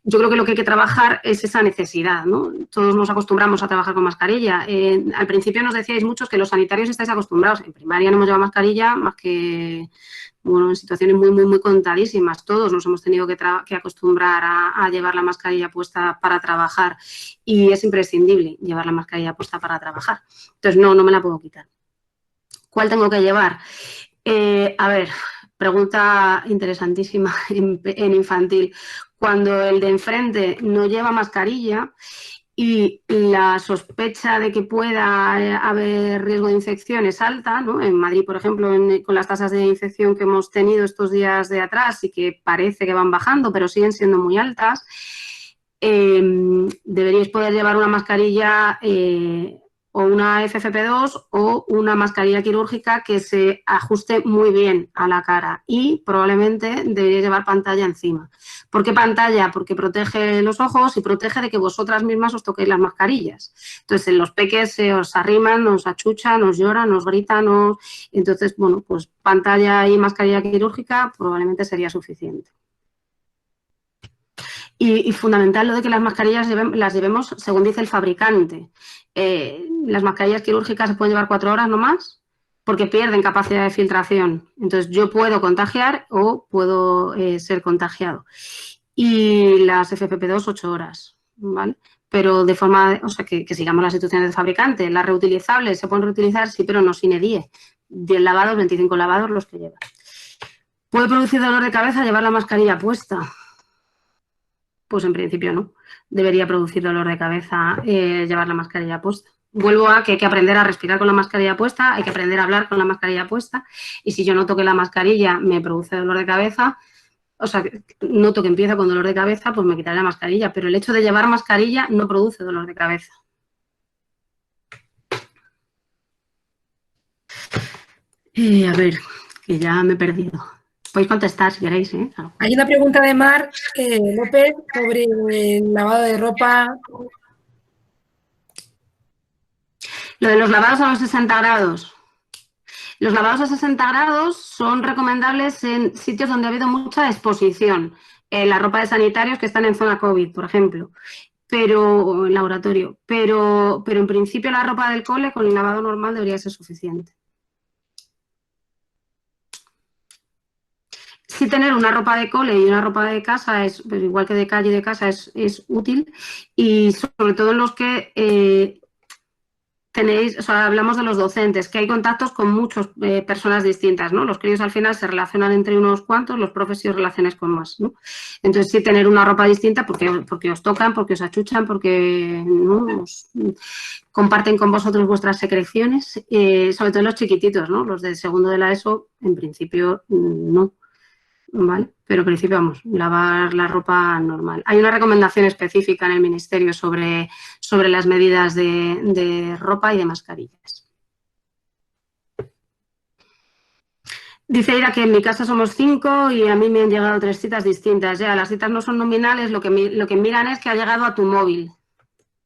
Speaker 2: yo creo que lo que hay que trabajar es esa necesidad, ¿no? Todos nos acostumbramos a trabajar con mascarilla. Al principio nos decíais muchos que los sanitarios estáis acostumbrados. En primaria no hemos llevado mascarilla más que, bueno, en situaciones muy, muy, muy contadísimas. Todos nos hemos tenido que acostumbrar a llevar la mascarilla puesta para trabajar y es imprescindible llevar la mascarilla puesta para trabajar. Entonces, no me la puedo quitar. ¿Cuál tengo que llevar? A ver, pregunta interesantísima en infantil. Cuando el de enfrente no lleva mascarilla y la sospecha de que pueda haber riesgo de infección es alta, ¿no? En Madrid, por ejemplo, con las tasas de infección que hemos tenido estos días de atrás y que parece que van bajando, pero siguen siendo muy altas, deberíais poder llevar una mascarilla o una FFP2 o una mascarilla quirúrgica que se ajuste muy bien a la cara y probablemente debería llevar pantalla encima. ¿Por qué pantalla? Porque protege los ojos y protege de que vosotras mismas os toquéis las mascarillas. Entonces, en los peques se os arriman, os achuchan, os lloran, os gritan. Entonces, bueno, pues pantalla y mascarilla quirúrgica probablemente sería suficiente. Y fundamental lo de que las mascarillas las llevemos según dice el fabricante. Las mascarillas quirúrgicas se pueden llevar 4 horas no más porque pierden capacidad de filtración. Entonces yo puedo contagiar o puedo ser contagiado. Y las FFP2 8 horas, ¿vale? Pero de forma, o sea, que sigamos las instrucciones del fabricante. Las reutilizables se pueden reutilizar, sí, pero no sine die. 10 lavados, 25 lavados los que llevan. ¿Puede producir dolor de cabeza llevar la mascarilla puesta? Pues en principio no. Debería producir dolor de cabeza llevar la mascarilla puesta. Vuelvo a que hay que aprender a respirar con la mascarilla puesta, hay que aprender a hablar con la mascarilla puesta y si yo noto que la mascarilla me produce dolor de cabeza, o sea, noto que empiezo con dolor de cabeza, pues me quitaré la mascarilla, pero el hecho de llevar mascarilla no produce dolor de cabeza. A ver, que ya me he perdido. Podéis contestar si queréis, ¿eh?
Speaker 3: Hay una pregunta de Mar López sobre el lavado de ropa.
Speaker 2: Lo de los lavados a los 60 grados. Los lavados a 60 grados son recomendables en sitios donde ha habido mucha exposición. La ropa de sanitarios que están en zona COVID, por ejemplo, o en laboratorio. Pero en principio la ropa del cole con el lavado normal debería ser suficiente. Sí, tener una ropa de cole y una ropa de casa, es pues igual que de calle y de casa, es útil y sobre todo en los que tenéis, o sea, hablamos de los docentes, que hay contactos con muchas personas distintas, ¿no? Los críos al final se relacionan entre unos cuantos, los profes y relaciones con más, ¿no? Entonces sí tener una ropa distinta porque os tocan, porque os achuchan, porque ¿no? Comparten con vosotros vuestras secreciones, sobre todo en los chiquititos, ¿no? Los de segundo de la ESO, en principio, no. ¿Vale? Pero en principio, vamos, lavar la ropa normal. Hay una recomendación específica en el Ministerio sobre las medidas de ropa y de mascarillas. Dice Ira que en mi casa somos 5 y a mí me han llegado 3 citas distintas. Ya, las citas no son nominales, lo que miran es que ha llegado a tu móvil,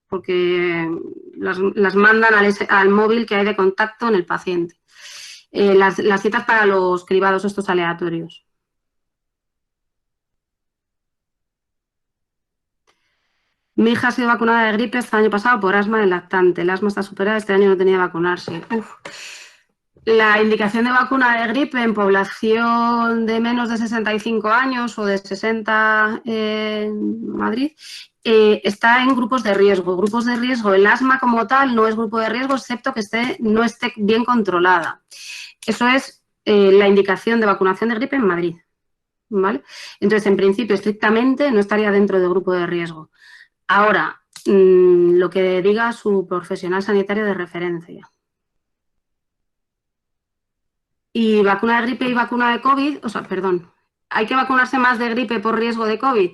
Speaker 2: porque las mandan al móvil que hay de contacto en el paciente. Las citas para los cribados estos aleatorios. Mi hija ha sido vacunada de gripe el año pasado por asma del lactante. El asma está superada, este año no tenía que vacunarse. La indicación de vacuna de gripe en población de menos de 65 años o de 60 en Madrid está en grupos de riesgo. Grupos de riesgo, el asma como tal no es grupo de riesgo, excepto que no esté bien controlada. Eso es la indicación de vacunación de gripe en Madrid, ¿vale? Entonces, en principio, estrictamente no estaría dentro del grupo de riesgo. Ahora, lo que diga su profesional sanitario de referencia. Y vacuna de gripe y vacuna de COVID, o sea, perdón, ¿hay que vacunarse más de gripe por riesgo de COVID?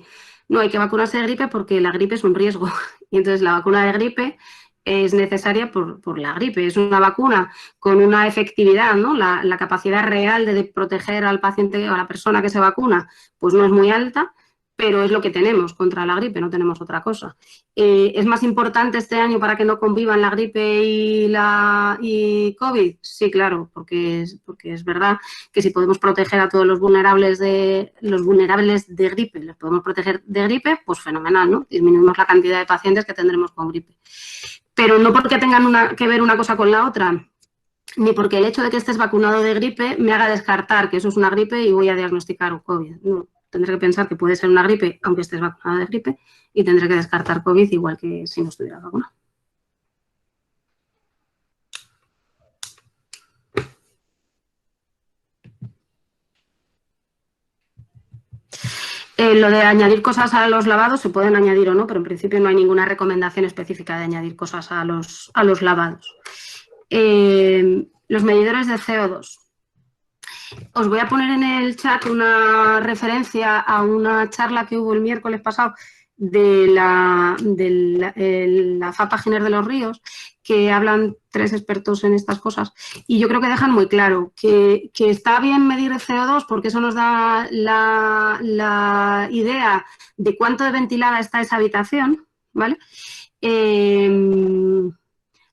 Speaker 2: No, hay que vacunarse de gripe porque la gripe es un riesgo. Y entonces la vacuna de gripe es necesaria por la gripe. Es una vacuna con una efectividad, ¿no? La capacidad real de proteger al paciente o a la persona que se vacuna, pues no es muy alta, pero es lo que tenemos contra la gripe, no tenemos otra cosa. ¿Es más importante este año para que no convivan la gripe y COVID? Sí, claro, porque es verdad que si podemos proteger a todos los vulnerables de gripe, los podemos proteger de gripe, pues fenomenal, ¿no? Disminuimos la cantidad de pacientes que tendremos con gripe. Pero no porque tengan que ver una cosa con la otra, ni porque el hecho de que estés vacunado de gripe me haga descartar que eso es una gripe y voy a diagnosticar un COVID, no. Tendré que pensar que puede ser una gripe, aunque estés vacunado de gripe, y tendré que descartar COVID igual que si no estuviera vacunado. Lo de añadir cosas a los lavados se pueden añadir o no, pero en principio no hay ninguna recomendación específica de añadir cosas a los lavados. Los medidores de CO2. os voy a poner en el chat una referencia a una charla que hubo el miércoles pasado de la FAPA Giner de los Ríos, que hablan 3 expertos en estas cosas. Y yo creo que dejan muy claro que está bien medir el CO2 porque eso nos da la idea de cuánto de ventilada está esa habitación, ¿vale?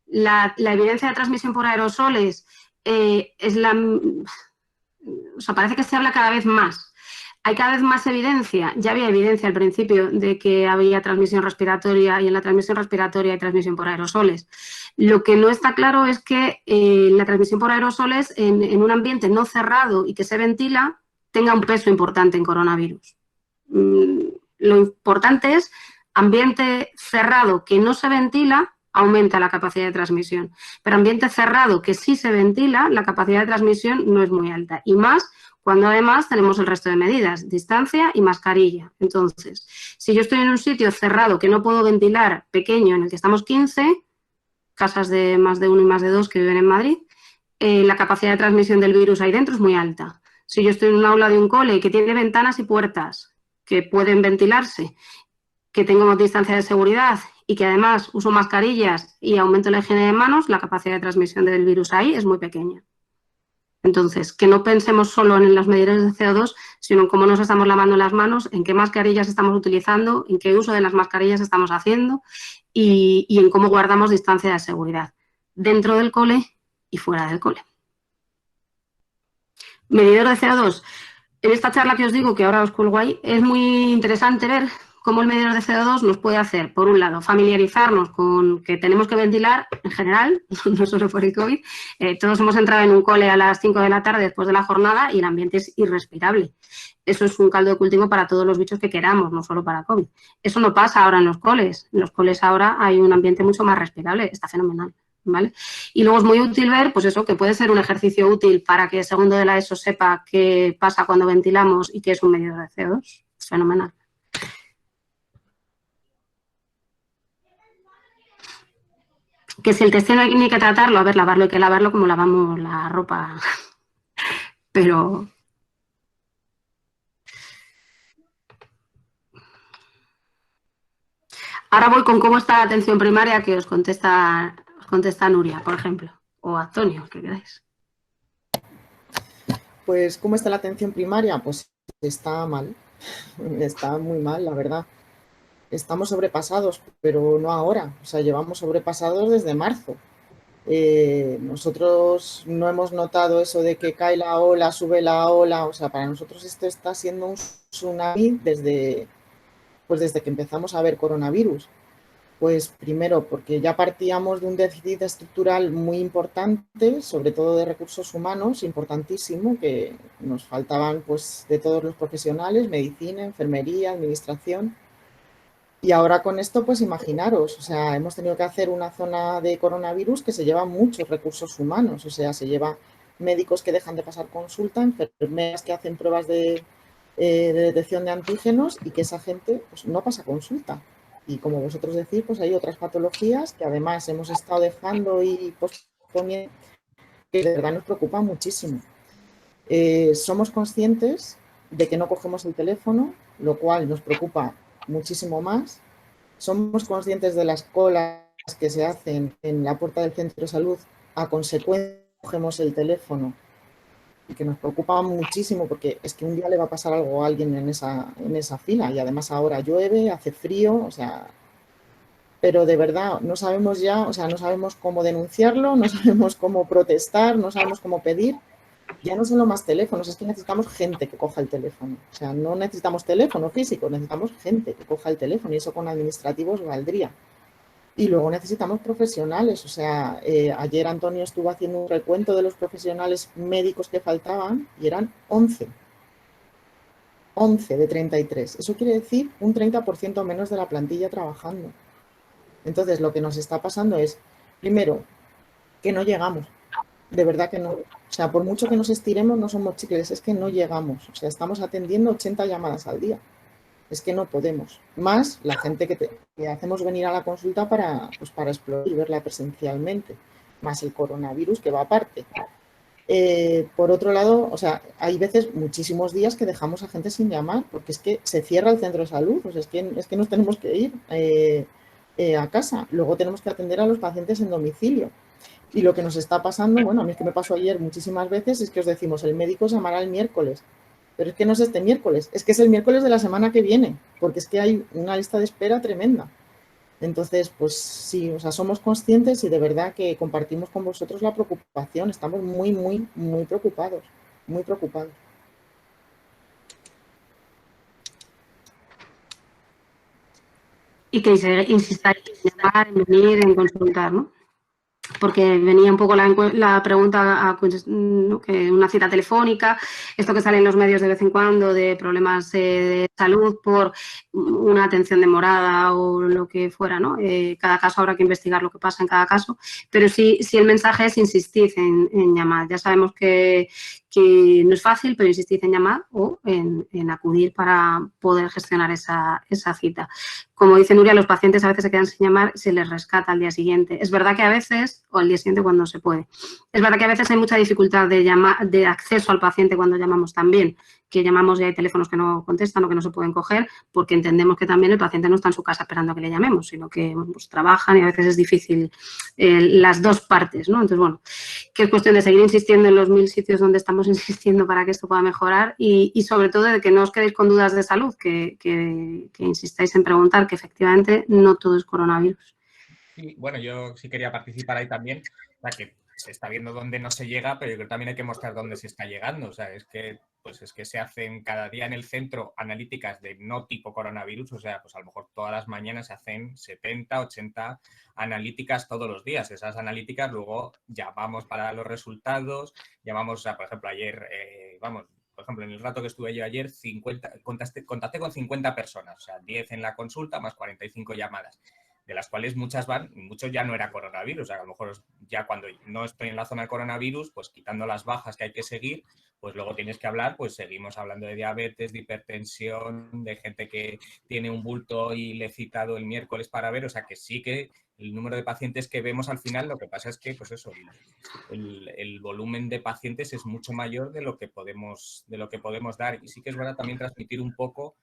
Speaker 2: La evidencia de transmisión por aerosoles es la... O sea, parece que se habla cada vez más. Hay cada vez más evidencia, ya había evidencia al principio de que había transmisión respiratoria y en la transmisión respiratoria hay transmisión por aerosoles. Lo que no está claro es que la transmisión por aerosoles en un ambiente no cerrado y que se ventila tenga un peso importante en coronavirus. Lo importante es ambiente cerrado que no se ventila aumenta la capacidad de transmisión, pero ambiente cerrado que sí se ventila, la capacidad de transmisión no es muy alta y más cuando además tenemos el resto de medidas, distancia y mascarilla. Entonces, si yo estoy en un sitio cerrado que no puedo ventilar, pequeño, en el que estamos 15, casas de más de 1 y más de 2 que viven en Madrid, la capacidad de transmisión del virus ahí dentro es muy alta. Si yo estoy en un aula de un cole que tiene ventanas y puertas que pueden ventilarse, que tengo distancia de seguridad y que además uso mascarillas y aumento la higiene de manos, la capacidad de transmisión del virus ahí es muy pequeña. Entonces, que no pensemos solo en las medidas de CO2, sino en cómo nos estamos lavando las manos, en qué mascarillas estamos utilizando, en qué uso de las mascarillas estamos haciendo y en cómo guardamos distancia de seguridad dentro del cole y fuera del cole. Medidor de CO2. En esta charla que os digo, que ahora os cuelgo ahí, es muy interesante ver cómo el medidor de CO2 nos puede hacer, por un lado, familiarizarnos con que tenemos que ventilar en general, no solo por el COVID. Todos hemos entrado en un cole a las 5 de la tarde después de la jornada y el ambiente es irrespirable. Eso es un caldo de cultivo para todos los bichos que queramos, no solo para COVID. Eso no pasa ahora en los coles. En los coles ahora hay un ambiente mucho más respirable, está fenomenal. ¿Vale? Y luego es muy útil ver, pues eso, que puede ser un ejercicio útil para que el segundo de la ESO sepa qué pasa cuando ventilamos y qué es un medidor de CO2. Fenomenal. Que si el testeo no hay ni que tratarlo, a ver, lavarlo hay que lavarlo como lavamos la ropa. Pero... Ahora voy con cómo está la atención primaria que os contesta Nuria, por ejemplo, o Antonio, que queráis.
Speaker 1: Pues, ¿cómo está la atención primaria? Pues está mal, está muy mal, la verdad. Estamos sobrepasados, pero no ahora, o sea, llevamos sobrepasados desde marzo. Nosotros no hemos notado eso de que cae la ola, sube la ola, o sea, para nosotros esto está siendo un tsunami desde que empezamos a ver coronavirus. Pues primero, porque ya partíamos de un déficit estructural muy importante, sobre todo de recursos humanos, importantísimo, que nos faltaban pues de todos los profesionales, medicina, enfermería, administración. Y ahora con esto, pues imaginaros, o sea, hemos tenido que hacer una zona de coronavirus que se lleva muchos recursos humanos, o sea, se lleva médicos que dejan de pasar consulta, enfermeras que hacen pruebas de detección de antígenos y que esa gente pues, no pasa consulta. Y como vosotros decís, pues hay otras patologías que además hemos estado dejando y posponiendo que de verdad nos preocupan muchísimo. Somos conscientes de que no cogemos el teléfono, lo cual nos preocupa muchísimo más. Somos conscientes de las colas que se hacen en la puerta del centro de salud, a consecuencia cogemos el teléfono y que nos preocupa muchísimo porque es que un día le va a pasar algo a alguien en esa fila y además ahora llueve, hace frío, o sea, pero de verdad no sabemos ya, o sea, no sabemos cómo denunciarlo, no sabemos cómo protestar, no sabemos cómo pedir. Ya no solo más teléfonos, es que necesitamos gente que coja el teléfono. O sea, no necesitamos teléfono físico, necesitamos gente que coja el teléfono y eso con administrativos valdría. Y luego necesitamos profesionales, o sea, ayer Antonio estuvo haciendo un recuento de los profesionales médicos que faltaban y eran 11. 11 de 33. Eso quiere decir un 30% menos de la plantilla trabajando. Entonces, lo que nos está pasando es, primero, que no llegamos. De verdad que no. O sea, por mucho que nos estiremos, no somos chicles, es que no llegamos. O sea, estamos atendiendo 80 llamadas al día. Es que no podemos. Más la gente que hacemos venir a la consulta para explorar y verla presencialmente. Más el coronavirus que va aparte. Por otro lado, o sea, hay veces, muchísimos días que dejamos a gente sin llamar, porque es que se cierra el centro de salud, pues es que nos tenemos que ir a casa. Luego tenemos que atender a los pacientes en domicilio. Y lo que nos está pasando, bueno, a mí es que me pasó ayer muchísimas veces, es que os decimos, el médico os llamará el miércoles. Pero es que no es este miércoles, es que es el miércoles de la semana que viene, porque es que hay una lista de espera tremenda. Entonces, pues sí, o sea, somos conscientes y de verdad que compartimos con vosotros la preocupación. Estamos muy, muy, muy preocupados, muy preocupados.
Speaker 2: Y que insistáis en llamar, en venir, en consultar, ¿no? Porque venía un poco la pregunta, ¿no? Que una cita telefónica, esto que sale en los medios de vez en cuando de problemas de salud por una atención demorada o lo que fuera, ¿no? Cada caso habrá que investigar lo que pasa en cada caso, pero sí el mensaje es insistid en llamar. Ya sabemos que no es fácil, pero insistid en llamar o en acudir para poder gestionar esa cita. Como dice Nuria, los pacientes a veces se quedan sin llamar, se les rescata al día siguiente. Es verdad que a veces, o al día siguiente cuando se puede, es verdad que a veces hay mucha dificultad de acceso al paciente cuando llamamos también, que llamamos y hay teléfonos que no contestan o que no se pueden coger, porque entendemos que también el paciente no está en su casa esperando a que le llamemos, sino que pues, trabajan y a veces es difícil las dos partes, ¿no? Entonces, bueno, que es cuestión de seguir insistiendo en los 1000 sitios donde estamos insistiendo para que esto pueda mejorar y sobre todo de que no os quedéis con dudas de salud, que insistáis en preguntar, que efectivamente no todo es coronavirus.
Speaker 4: Sí, bueno, yo sí quería participar ahí también, o sea, que se está viendo dónde no se llega, pero yo creo que también hay que mostrar dónde se está llegando. O sea, es que se hacen cada día en el centro analíticas de no tipo coronavirus, o sea, pues a lo mejor todas las mañanas se hacen 70, 80 analíticas todos los días. Esas analíticas luego llamamos para los resultados, llamamos, o sea, por ejemplo, ayer, por ejemplo, en el rato que estuve yo ayer, contacté con 50 personas, o sea, 10 en la consulta más 45 llamadas, de las cuales muchos ya no era coronavirus. O sea, a lo mejor ya cuando no estoy en la zona de coronavirus, pues quitando las bajas que hay que seguir, pues luego tienes que hablar, pues seguimos hablando de diabetes, de hipertensión, de gente que tiene un bulto y le he citado el miércoles para ver. O sea, que sí que el número de pacientes que vemos al final, lo que pasa es que, pues eso, el volumen de pacientes es mucho mayor de lo que podemos dar. Y sí que es verdad también transmitir un poco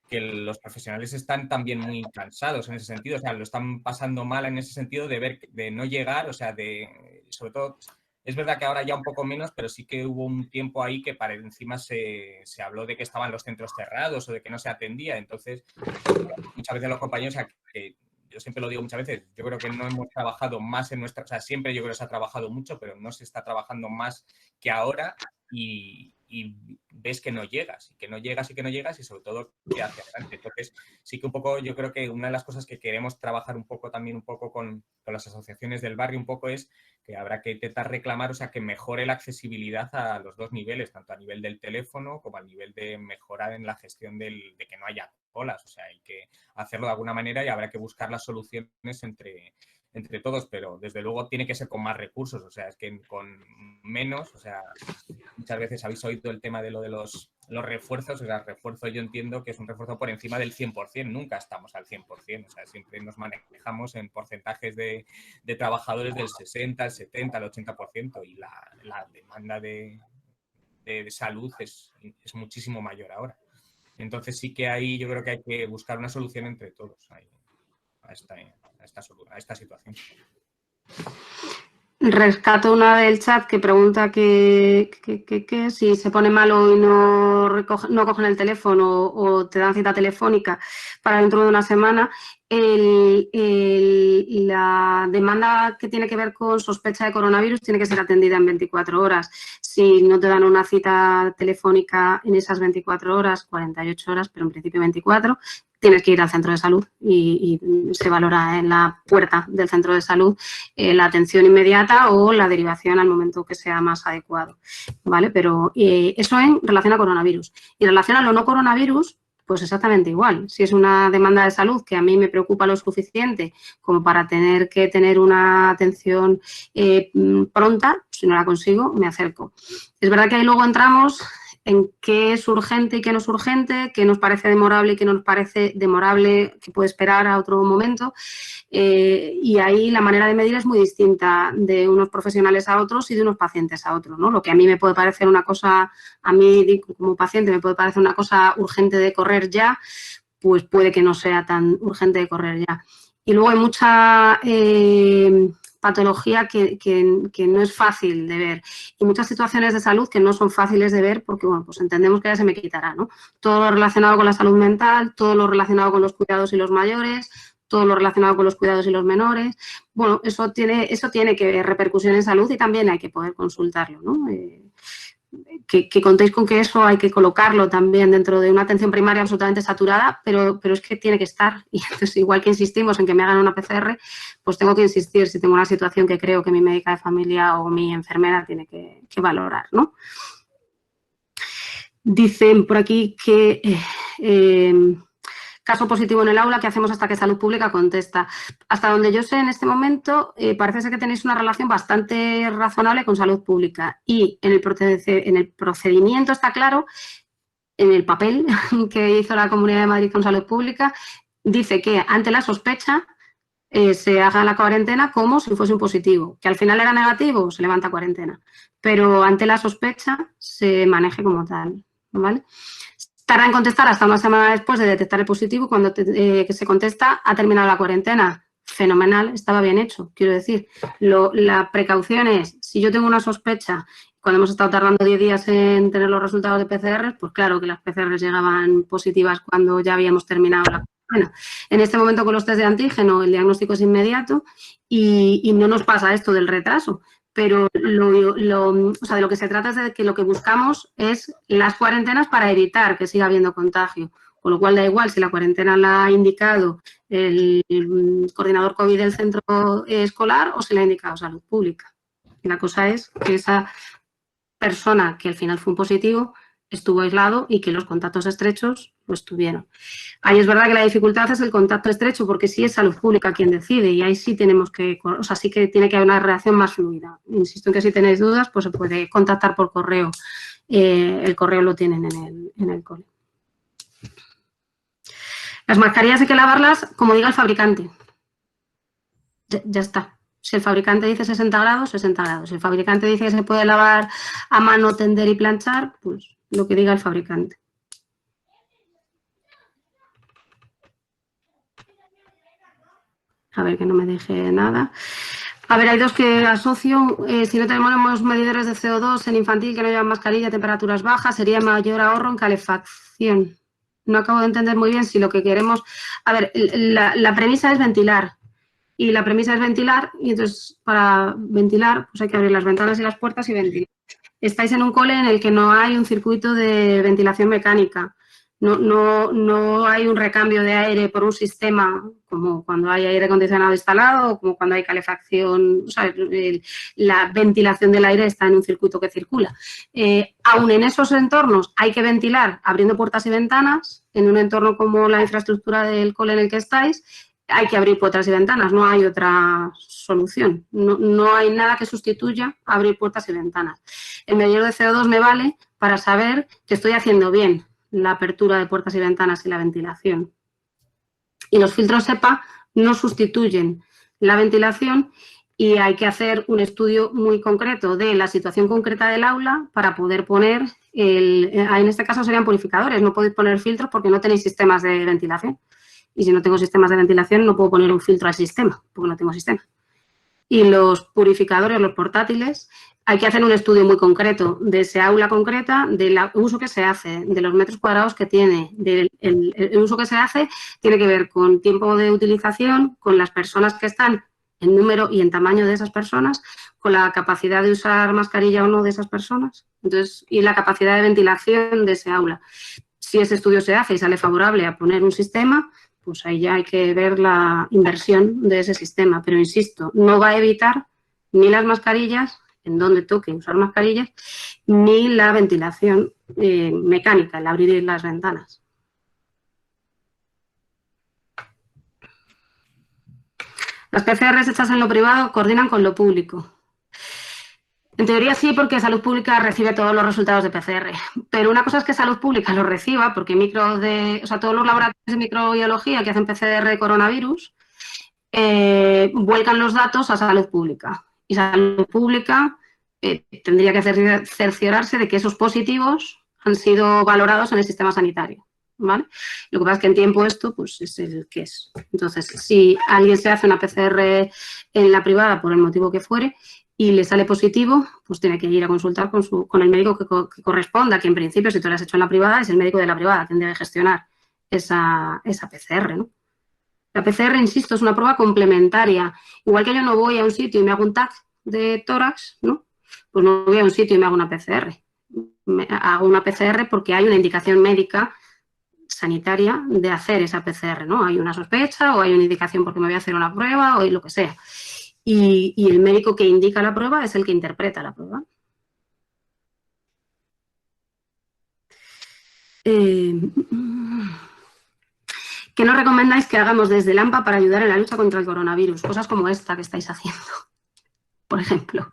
Speaker 4: que los profesionales están también muy cansados en ese sentido, o sea, lo están pasando mal en ese sentido de no llegar, o sea, sobre todo, es verdad que ahora ya un poco menos, pero sí que hubo un tiempo ahí que para encima se habló de que estaban los centros cerrados o de que no se atendía. Entonces, muchas veces los compañeros, o sea, que yo siempre lo digo muchas veces, yo creo que no hemos trabajado más en nuestra, o sea, siempre yo creo que se ha trabajado mucho, pero no se está trabajando más que ahora y ves que no llegas y sobre todo que hacia adelante. Entonces, sí que un poco yo creo que una de las cosas que queremos trabajar un poco con las asociaciones del barrio un poco es que habrá que intentar reclamar, o sea, que mejore la accesibilidad a los dos niveles, tanto a nivel del teléfono como a nivel de mejorar en la gestión de que no haya colas. O sea, hay que hacerlo de alguna manera y habrá que buscar las soluciones entre todos, pero desde luego tiene que ser con más recursos, o sea, es que con menos, o sea, muchas veces habéis oído el tema de lo de los refuerzos, o sea, el refuerzo yo entiendo que es un refuerzo por encima del 100%, nunca estamos al 100%, o sea, siempre nos manejamos en porcentajes de trabajadores del 60, el 70, el 80% y la demanda de salud es muchísimo mayor ahora. Entonces sí que ahí yo creo que hay que buscar una solución entre todos a esta situación.
Speaker 2: Rescato una del chat que pregunta que si se pone malo y no cogen el teléfono o te dan cita telefónica para dentro de una semana. La demanda que tiene que ver con sospecha de coronavirus tiene que ser atendida en 24 horas. Si no te dan una cita telefónica en esas 24 horas, 48 horas, pero en principio 24, tienes que ir al centro de salud y se valora en la puerta del centro de salud la atención inmediata o la derivación al momento que sea más adecuado, ¿vale? Pero eso en relación a coronavirus. Y en relación a lo no coronavirus, pues exactamente igual. Si es una demanda de salud que a mí me preocupa lo suficiente como para tener que tener una atención pronta, si no la consigo, me acerco. Es verdad que ahí luego entramos en qué es urgente y qué no es urgente, qué nos parece demorable y qué no nos parece demorable, que puede esperar a otro momento. Y ahí la manera de medir es muy distinta de unos profesionales a otros y de unos pacientes a otros, ¿no? Lo que a mí me puede parecer una cosa, a mí como paciente me puede parecer una cosa urgente de correr ya, pues puede que no sea tan urgente de correr ya. Y luego hay mucha patología que no es fácil de ver y muchas situaciones de salud que no son fáciles de ver porque, bueno, pues entendemos que ya se me quitará, ¿no? Todo lo relacionado con la salud mental, todo lo relacionado con los cuidados y los mayores, todo lo relacionado con los cuidados y los menores. Bueno, eso tiene que repercusión en salud y también hay que poder consultarlo, ¿no? Que contéis con que eso hay que colocarlo también dentro de una atención primaria absolutamente saturada, pero es que tiene que estar. Y entonces, igual que insistimos en que me hagan una PCR, pues tengo que insistir si tengo una situación que creo que mi médica de familia o mi enfermera tiene que valorar, ¿no? Dicen por aquí que caso positivo en el aula, ¿qué hacemos hasta que Salud Pública contesta? Hasta donde yo sé en este momento, parece ser que tenéis una relación bastante razonable con Salud Pública y en el procedimiento está claro, en el papel que hizo la Comunidad de Madrid con Salud Pública, dice que ante la sospecha se haga la cuarentena como si fuese un positivo, que al final era negativo, se levanta cuarentena, pero ante la sospecha se maneje como tal, ¿vale? Tarda en contestar hasta una semana después de detectar el positivo. Cuando que se contesta, ha terminado la cuarentena. Fenomenal, estaba bien hecho. Quiero decir, la precaución es, si yo tengo una sospecha, cuando hemos estado tardando 10 días en tener los resultados de PCR, pues claro que las PCR llegaban positivas cuando ya habíamos terminado la cuarentena. En este momento con los test de antígeno el diagnóstico es inmediato y no nos pasa esto del retraso. Pero o sea, de lo que se trata es de que lo que buscamos es las cuarentenas para evitar que siga habiendo contagio. Con lo cual da igual si la cuarentena la ha indicado el coordinador COVID del centro escolar o si la ha indicado Salud Pública. Y la cosa es que esa persona que al final fue un positivo estuvo aislado y que los contactos estrechos lo estuvieron. Ahí es verdad que la dificultad es el contacto estrecho, porque sí es Salud Pública quien decide y ahí sí tenemos que, o sea, sí que tiene que haber una reacción más fluida. Insisto en que si tenéis dudas, pues se puede contactar por correo. El correo lo tienen en el cole. Las mascarillas hay que lavarlas como diga el fabricante. Ya está. Si el fabricante dice 60 grados, 60 grados. Si el fabricante dice que se puede lavar a mano, tender y planchar, pues lo que diga el fabricante. A ver, que no me deje nada. A ver, hay dos que asocio. Si no tenemos medidores de CO2 en infantil que no llevan mascarilla, temperaturas bajas, sería mayor ahorro en calefacción. No acabo de entender muy bien si lo que queremos... A ver, la premisa es ventilar. Y la premisa es ventilar, y entonces para ventilar pues hay que abrir las ventanas y las puertas y ventilar. Estáis en un cole en el que no hay un circuito de ventilación mecánica. No hay un recambio de aire por un sistema como cuando hay aire acondicionado instalado o como cuando hay calefacción. O sea, la ventilación del aire está en un circuito que circula. Aún en esos entornos hay que ventilar abriendo puertas y ventanas. En un entorno como la infraestructura del cole en el que estáis, hay que abrir puertas y ventanas, no hay otra solución. No hay nada que sustituya abrir puertas y ventanas. El medidor de CO2 me vale para saber que estoy haciendo bien la apertura de puertas y ventanas y la ventilación. Y los filtros EPA no sustituyen la ventilación y hay que hacer un estudio muy concreto de la situación concreta del aula para poder poner, en este caso serían purificadores, no podéis poner filtros porque no tenéis sistemas de ventilación. Y si no tengo sistemas de ventilación no puedo poner un filtro al sistema porque no tengo sistema. Y los purificadores, los portátiles, hay que hacer un estudio muy concreto de ese aula concreta, del uso que se hace, de los metros cuadrados que tiene. El uso que se hace tiene que ver con tiempo de utilización, con las personas que están, en número y en tamaño de esas personas, con la capacidad de usar mascarilla o no de esas personas, entonces, y la capacidad de ventilación de ese aula. Si ese estudio se hace y sale favorable a poner un sistema, pues ahí ya hay que ver la inversión de ese sistema. Pero insisto, no va a evitar ni las mascarillas, en donde toque usar mascarillas, ni la ventilación mecánica, el abrir las ventanas. Las PCRs hechas en lo privado coordinan con lo público. En teoría sí, porque Salud Pública recibe todos los resultados de PCR. Pero una cosa es que Salud Pública los reciba, porque todos los laboratorios de microbiología que hacen PCR de coronavirus vuelcan los datos a Salud Pública. Y Salud Pública tendría que cerciorarse de que esos positivos han sido valorados en el sistema sanitario, ¿vale? Lo que pasa es que en tiempo esto pues es el que es. Entonces, si alguien se hace una PCR en la privada por el motivo que fuere y le sale positivo, pues tiene que ir a consultar con el médico que corresponda, que en principio, si tú lo has hecho en la privada, es el médico de la privada quien debe gestionar esa PCR, ¿no? La PCR, insisto, es una prueba complementaria. Igual que yo no voy a un sitio y me hago un TAC de tórax, ¿no? Pues no voy a un sitio y me hago una PCR. Hago una PCR porque hay una indicación médica sanitaria de hacer esa PCR, ¿no? Hay una sospecha o hay una indicación porque me voy a hacer una prueba o lo que sea. Y el médico que indica la prueba es el que interpreta la prueba. ¿Qué nos recomendáis que hagamos desde el AMPA para ayudar en la lucha contra el coronavirus? Cosas como esta que estáis haciendo, por ejemplo.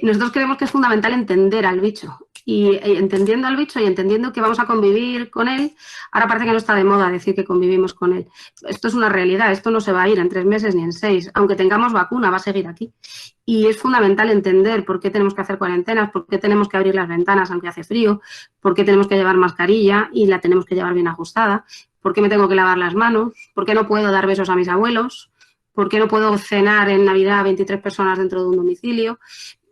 Speaker 2: Nosotros creemos que es fundamental entender al bicho. Y entendiendo al bicho y entendiendo que vamos a convivir con él, ahora parece que no está de moda decir que convivimos con él. Esto es una realidad, esto no se va a ir en 3 meses ni en 6. Aunque tengamos vacuna, va a seguir aquí. Y es fundamental entender por qué tenemos que hacer cuarentenas, por qué tenemos que abrir las ventanas aunque hace frío, por qué tenemos que llevar mascarilla y la tenemos que llevar bien ajustada, por qué me tengo que lavar las manos, por qué no puedo dar besos a mis abuelos, por qué no puedo cenar en Navidad a 23 personas dentro de un domicilio.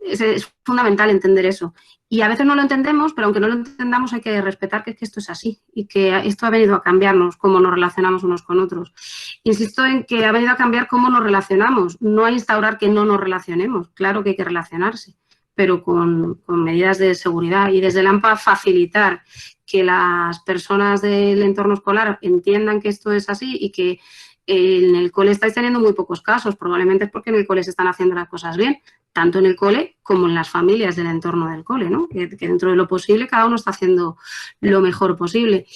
Speaker 2: Es fundamental entender eso. Y a veces no lo entendemos, pero aunque no lo entendamos hay que respetar que esto es así y que esto ha venido a cambiarnos cómo nos relacionamos unos con otros. Insisto en que ha venido a cambiar cómo nos relacionamos, no a instaurar que no nos relacionemos. Claro que hay que relacionarse, pero con medidas de seguridad y desde el AMPA facilitar que las personas del entorno escolar entiendan que esto es así y que en el cole estáis teniendo muy pocos casos, probablemente es porque en el cole se están haciendo las cosas bien, tanto en el cole como en las familias del entorno del cole, ¿no? Que dentro de lo posible cada uno está haciendo lo mejor posible.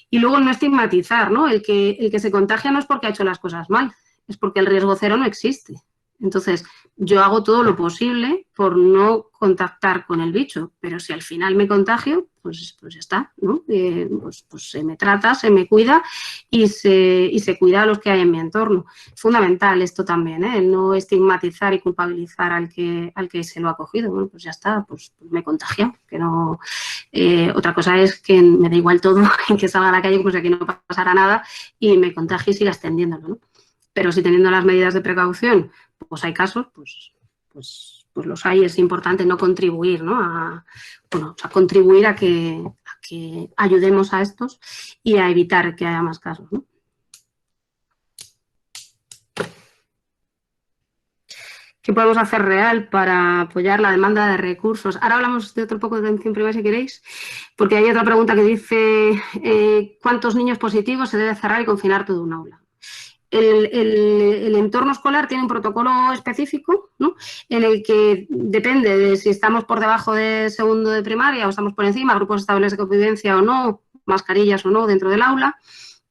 Speaker 2: Y luego no estigmatizar, ¿no? El que se contagia no es porque ha hecho las cosas mal, es porque el riesgo cero no existe. Entonces, yo hago todo lo posible por no contactar con el bicho, pero si al final me contagio, pues ya está, ¿no? Pues se me trata, se me cuida y se cuida a los que hay en mi entorno. Fundamental esto también, ¿eh? No estigmatizar y culpabilizar al que se lo ha cogido. Bueno, pues ya está, pues me he contagiado. Que no, otra cosa es que me da igual todo en que salga a la calle como si aquí no pasara nada y me contagio y siga extendiéndolo, ¿no? Pero si teniendo las medidas de precaución, pues hay casos, pues los hay. Es importante no contribuir, ¿no? A contribuir a que ayudemos a estos y a evitar que haya más casos, ¿no? ¿Qué podemos hacer real para apoyar la demanda de recursos? Ahora hablamos de otro poco de atención primaria, si queréis, porque hay otra pregunta que dice ¿cuántos niños positivos se debe cerrar y confinar todo un aula? El entorno escolar tiene un protocolo específico, ¿no? En el que depende de si estamos por debajo de segundo de primaria o estamos por encima, grupos estables de convivencia o no, mascarillas o no dentro del aula.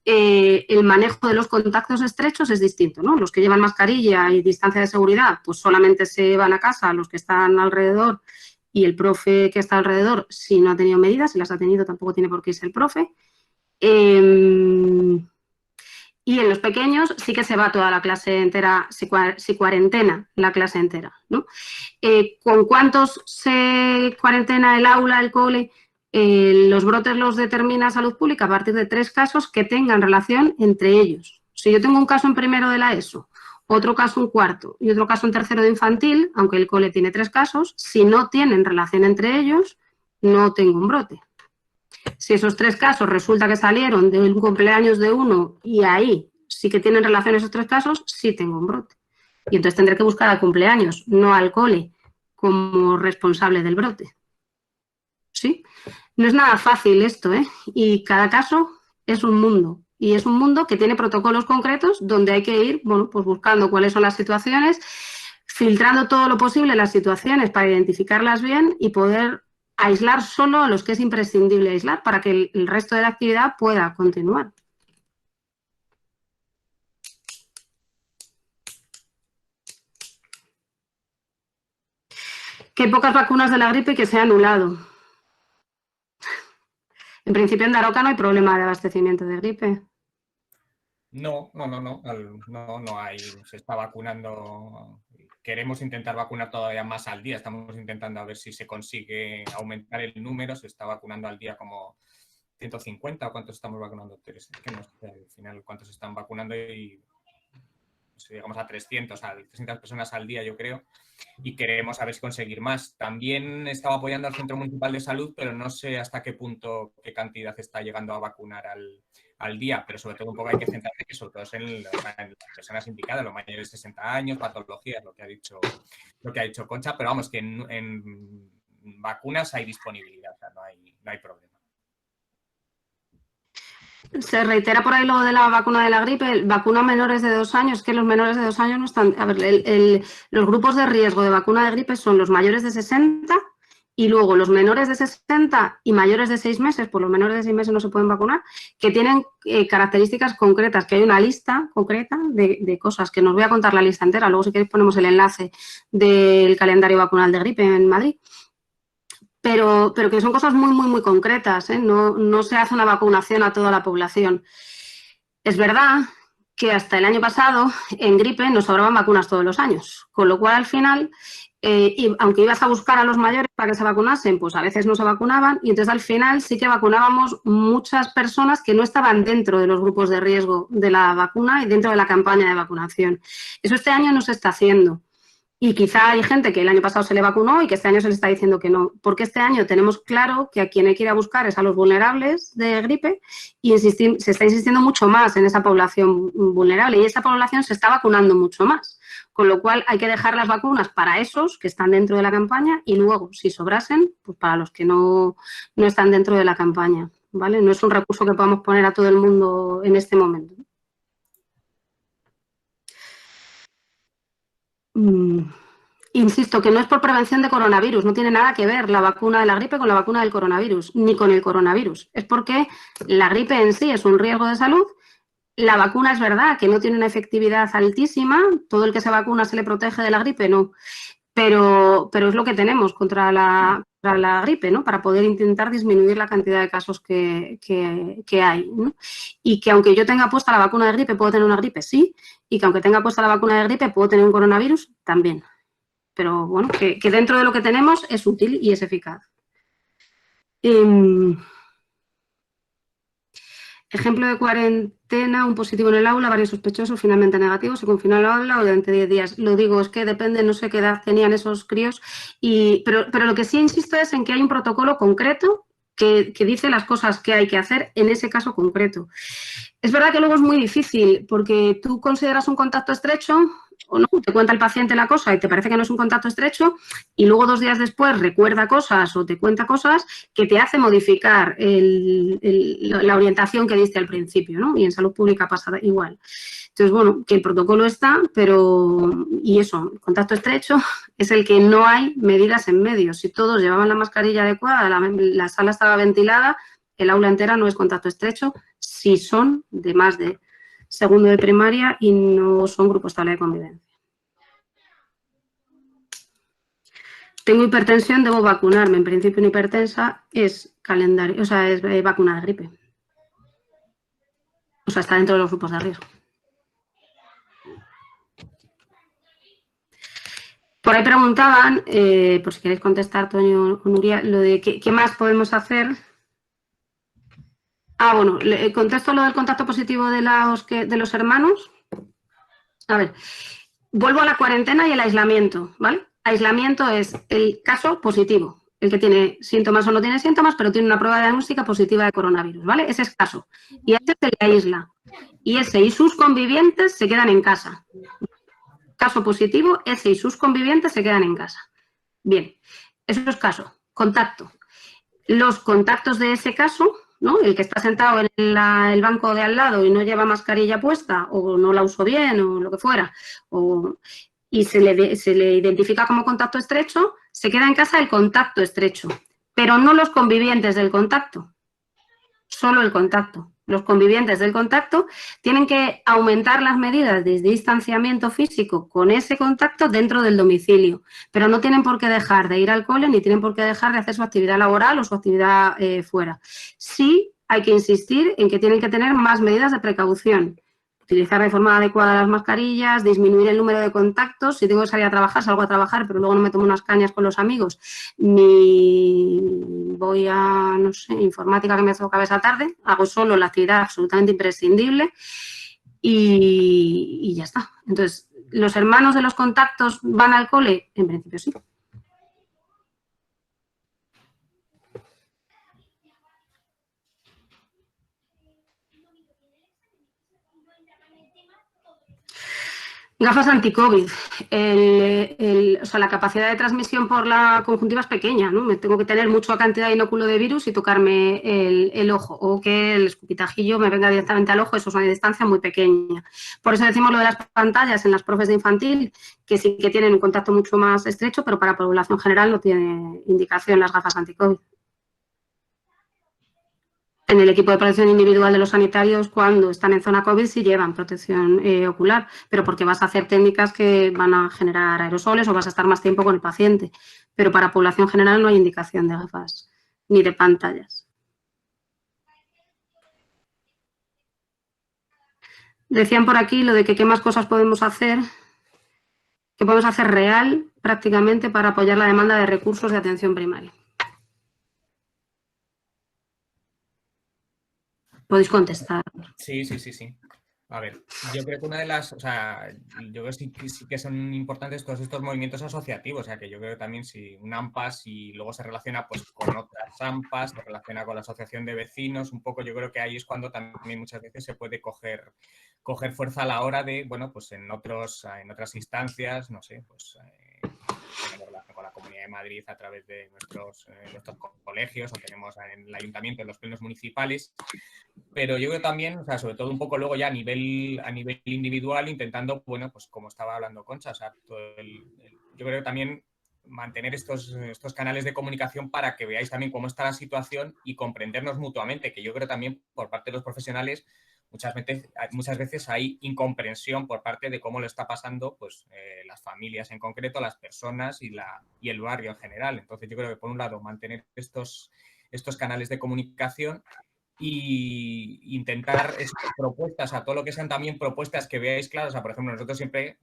Speaker 2: El manejo de los contactos estrechos es distinto, ¿no? Los que llevan mascarilla y distancia de seguridad, pues solamente se van a casa los que están alrededor y el profe que está alrededor, si no ha tenido medidas, si las ha tenido tampoco tiene por qué irse el profe. Y en los pequeños sí que se va toda la clase entera, se cuarentena la clase entera, ¿no? ¿Con cuántos se cuarentena el aula, el cole? Los brotes los determina Salud Pública a partir de 3 casos que tengan relación entre ellos. Si yo tengo un caso en primero de la ESO, otro caso en cuarto y otro caso en tercero de infantil, aunque el cole tiene 3 casos, si no tienen relación entre ellos, no tengo un brote. Si esos 3 casos resulta que salieron de un cumpleaños de uno y ahí sí que tienen relación esos 3 casos, sí tengo un brote. Y entonces tendré que buscar al cumpleaños, no al cole, como responsable del brote. ¿Sí? No es nada fácil esto, ¿eh? Y cada caso es un mundo. Y es un mundo que tiene protocolos concretos donde hay que ir, bueno, pues buscando cuáles son las situaciones, filtrando todo lo posible las situaciones para identificarlas bien y poder aislar solo a los que es imprescindible aislar para que el resto de la actividad pueda continuar. Que hay pocas vacunas de la gripe y que se ha anulado. En principio en Daroca no hay problema de abastecimiento de gripe.
Speaker 4: No hay. Se está vacunando. Queremos intentar vacunar todavía más al día. Estamos intentando a ver si se consigue aumentar el número. Se está vacunando al día como 150 o cuántos estamos vacunando. Es que no sé al final cuántos están vacunando y llegamos a 300 personas al día, yo creo, y queremos a ver si conseguir más. También estaba apoyando al Centro Municipal de Salud, pero no sé hasta qué punto, qué cantidad está llegando a vacunar al día, pero sobre todo un poco hay que centrarse que sobre todo es en las personas indicadas, los mayores de 60 años, patologías, lo que ha dicho Concha, pero vamos, que en vacunas hay disponibilidad, o sea, no hay problema.
Speaker 2: Se reitera por ahí lo de la vacuna de la gripe, vacuna a menores de 2 años, que los menores de 2 años no están... A ver, los grupos de riesgo de vacuna de gripe son los mayores de 60 y luego los menores de 60 y mayores de 6 meses, pues los menores de 6 meses no se pueden vacunar, que tienen características concretas, que hay una lista concreta de cosas, que nos voy a contar la lista entera, luego si queréis ponemos el enlace del calendario vacunal de gripe en Madrid. Pero que son cosas muy, muy, muy concretas, ¿eh? No se hace una vacunación a toda la población. Es verdad que hasta el año pasado en gripe nos sobraban vacunas todos los años, con lo cual al final, aunque ibas a buscar a los mayores para que se vacunasen, pues a veces no se vacunaban y entonces al final sí que vacunábamos muchas personas que no estaban dentro de los grupos de riesgo de la vacuna y dentro de la campaña de vacunación. Eso este año no se está haciendo. Y quizá hay gente que el año pasado se le vacunó y que este año se le está diciendo que no. Porque este año tenemos claro que a quien hay que ir a buscar es a los vulnerables de gripe y se está insistiendo mucho más en esa población vulnerable y esa población se está vacunando mucho más. Con lo cual hay que dejar las vacunas para esos que están dentro de la campaña y luego, si sobrasen, pues para los que no están dentro de la campaña, ¿vale? No es un recurso que podamos poner a todo el mundo en este momento. Insisto que no es por prevención de coronavirus, no tiene nada que ver la vacuna de la gripe con la vacuna del coronavirus, ni con el coronavirus. Es porque la gripe en sí es un riesgo de salud. La vacuna es verdad que no tiene una efectividad altísima, todo el que se vacuna se le protege de la gripe, no. Pero es lo que tenemos contra la gripe, ¿no? Para poder intentar disminuir la cantidad de casos que hay, ¿no? Y que aunque yo tenga puesta la vacuna de gripe, puedo tener una gripe, sí. Y que aunque tenga puesta la vacuna de gripe, puedo tener un coronavirus, también. Pero bueno, que dentro de lo que tenemos es útil y es eficaz. Ejemplo de cuarentena, un positivo en el aula, varios sospechosos, finalmente negativos, se confinó el aula o durante 10 días. Lo digo, es que depende, no sé qué edad tenían esos críos, pero lo que sí insisto es en que hay un protocolo concreto que dice las cosas que hay que hacer en ese caso concreto. Es verdad que luego es muy difícil porque tú consideras un contacto estrecho o no, te cuenta el paciente la cosa y te parece que no es un contacto estrecho y luego 2 días después recuerda cosas o te cuenta cosas que te hace modificar la orientación que diste al principio, ¿no? Y en salud pública pasa igual. Entonces, bueno, que el protocolo está, pero, y eso, el contacto estrecho es el que no hay medidas en medio. Si todos llevaban la mascarilla adecuada, la sala estaba ventilada, el aula entera no es contacto estrecho, si son de más de segundo de primaria y no son grupos estable de convivencia. Tengo hipertensión, debo vacunarme. En principio, una hipertensa es calendario, o sea, es vacuna de gripe. O sea, está dentro de los grupos de riesgo. Por ahí preguntaban, por si queréis contestar, Toño o Nuria, lo de qué más podemos hacer. Ah, bueno, contesto lo del contacto positivo de los hermanos. A ver, vuelvo a la cuarentena y el aislamiento, ¿vale? Aislamiento es el caso positivo, el que tiene síntomas o no tiene síntomas, pero tiene una prueba diagnóstica positiva de coronavirus, ¿vale? Ese es caso. Y a ese se le aísla. Y ese y sus convivientes se quedan en casa. Caso positivo, ese y sus convivientes se quedan en casa. Bien, eso es caso. Contacto. Los contactos de ese caso, ¿no? El que está sentado en el banco de al lado y no lleva mascarilla puesta o no la usó bien o lo que fuera, y se le identifica como contacto estrecho, se queda en casa el contacto estrecho, pero no los convivientes del contacto. solo el contacto. Los convivientes del contacto tienen que aumentar las medidas de distanciamiento físico con ese contacto dentro del domicilio, pero no tienen por qué dejar de ir al cole ni tienen por qué dejar de hacer su actividad laboral o su actividad fuera. Sí hay que insistir en que tienen que tener más medidas de precaución. Utilizar de forma adecuada las mascarillas, disminuir el número de contactos. Si tengo que salir a trabajar, salgo a trabajar, pero luego no me tomo unas cañas con los amigos, ni voy a, no sé, informática que me toca esa tarde. Hago solo la actividad absolutamente imprescindible y ya está. Entonces, ¿los hermanos de los contactos van al cole? En principio sí. Gafas anti-COVID. O sea, la capacidad de transmisión por la conjuntiva es pequeña, ¿no? Me tengo que tener mucha cantidad de inóculo de virus y tocarme el ojo, o que el escupitajillo me venga directamente al ojo, eso es una distancia muy pequeña. Por eso decimos lo de las pantallas en las profes de infantil, que sí que tienen un contacto mucho más estrecho, pero para población general no tiene indicación las gafas anti-COVID. En el equipo de protección individual de los sanitarios, cuando están en zona COVID, sí llevan protección ocular, pero porque vas a hacer técnicas que van a generar aerosoles o vas a estar más tiempo con el paciente. Pero para población general no hay indicación de gafas ni de pantallas. Decían por aquí lo de que qué más cosas podemos hacer, que podemos hacer real prácticamente para apoyar la demanda de recursos de atención primaria. Podéis contestar.
Speaker 4: Sí. A ver, yo creo que una de las, o sea, yo creo que sí que son importantes todos estos movimientos asociativos, o sea, que yo creo que también si un AMPAS y luego se relaciona pues con otras AMPAS, se relaciona con la asociación de vecinos, un poco yo creo que ahí es cuando también muchas veces se puede coger fuerza a la hora de, bueno, pues en otras instancias, no sé, pues tenemos relación con la Comunidad de Madrid a través de nuestros colegios o tenemos en el ayuntamiento, en los plenos municipales. Pero yo creo también, o sea, sobre todo un poco luego ya a nivel individual, intentando, bueno, pues como estaba hablando Concha, o sea, yo creo que también mantener estos canales de comunicación para que veáis también cómo está la situación y comprendernos mutuamente, que yo creo también por parte de los profesionales muchas veces hay incomprensión por parte de cómo lo está pasando pues las familias en concreto, las personas y el barrio en general. Entonces yo creo que por un lado mantener estos canales de comunicación y intentar propuestas, a todo lo que sean también propuestas que veáis claras. O sea, por ejemplo, nosotros siempre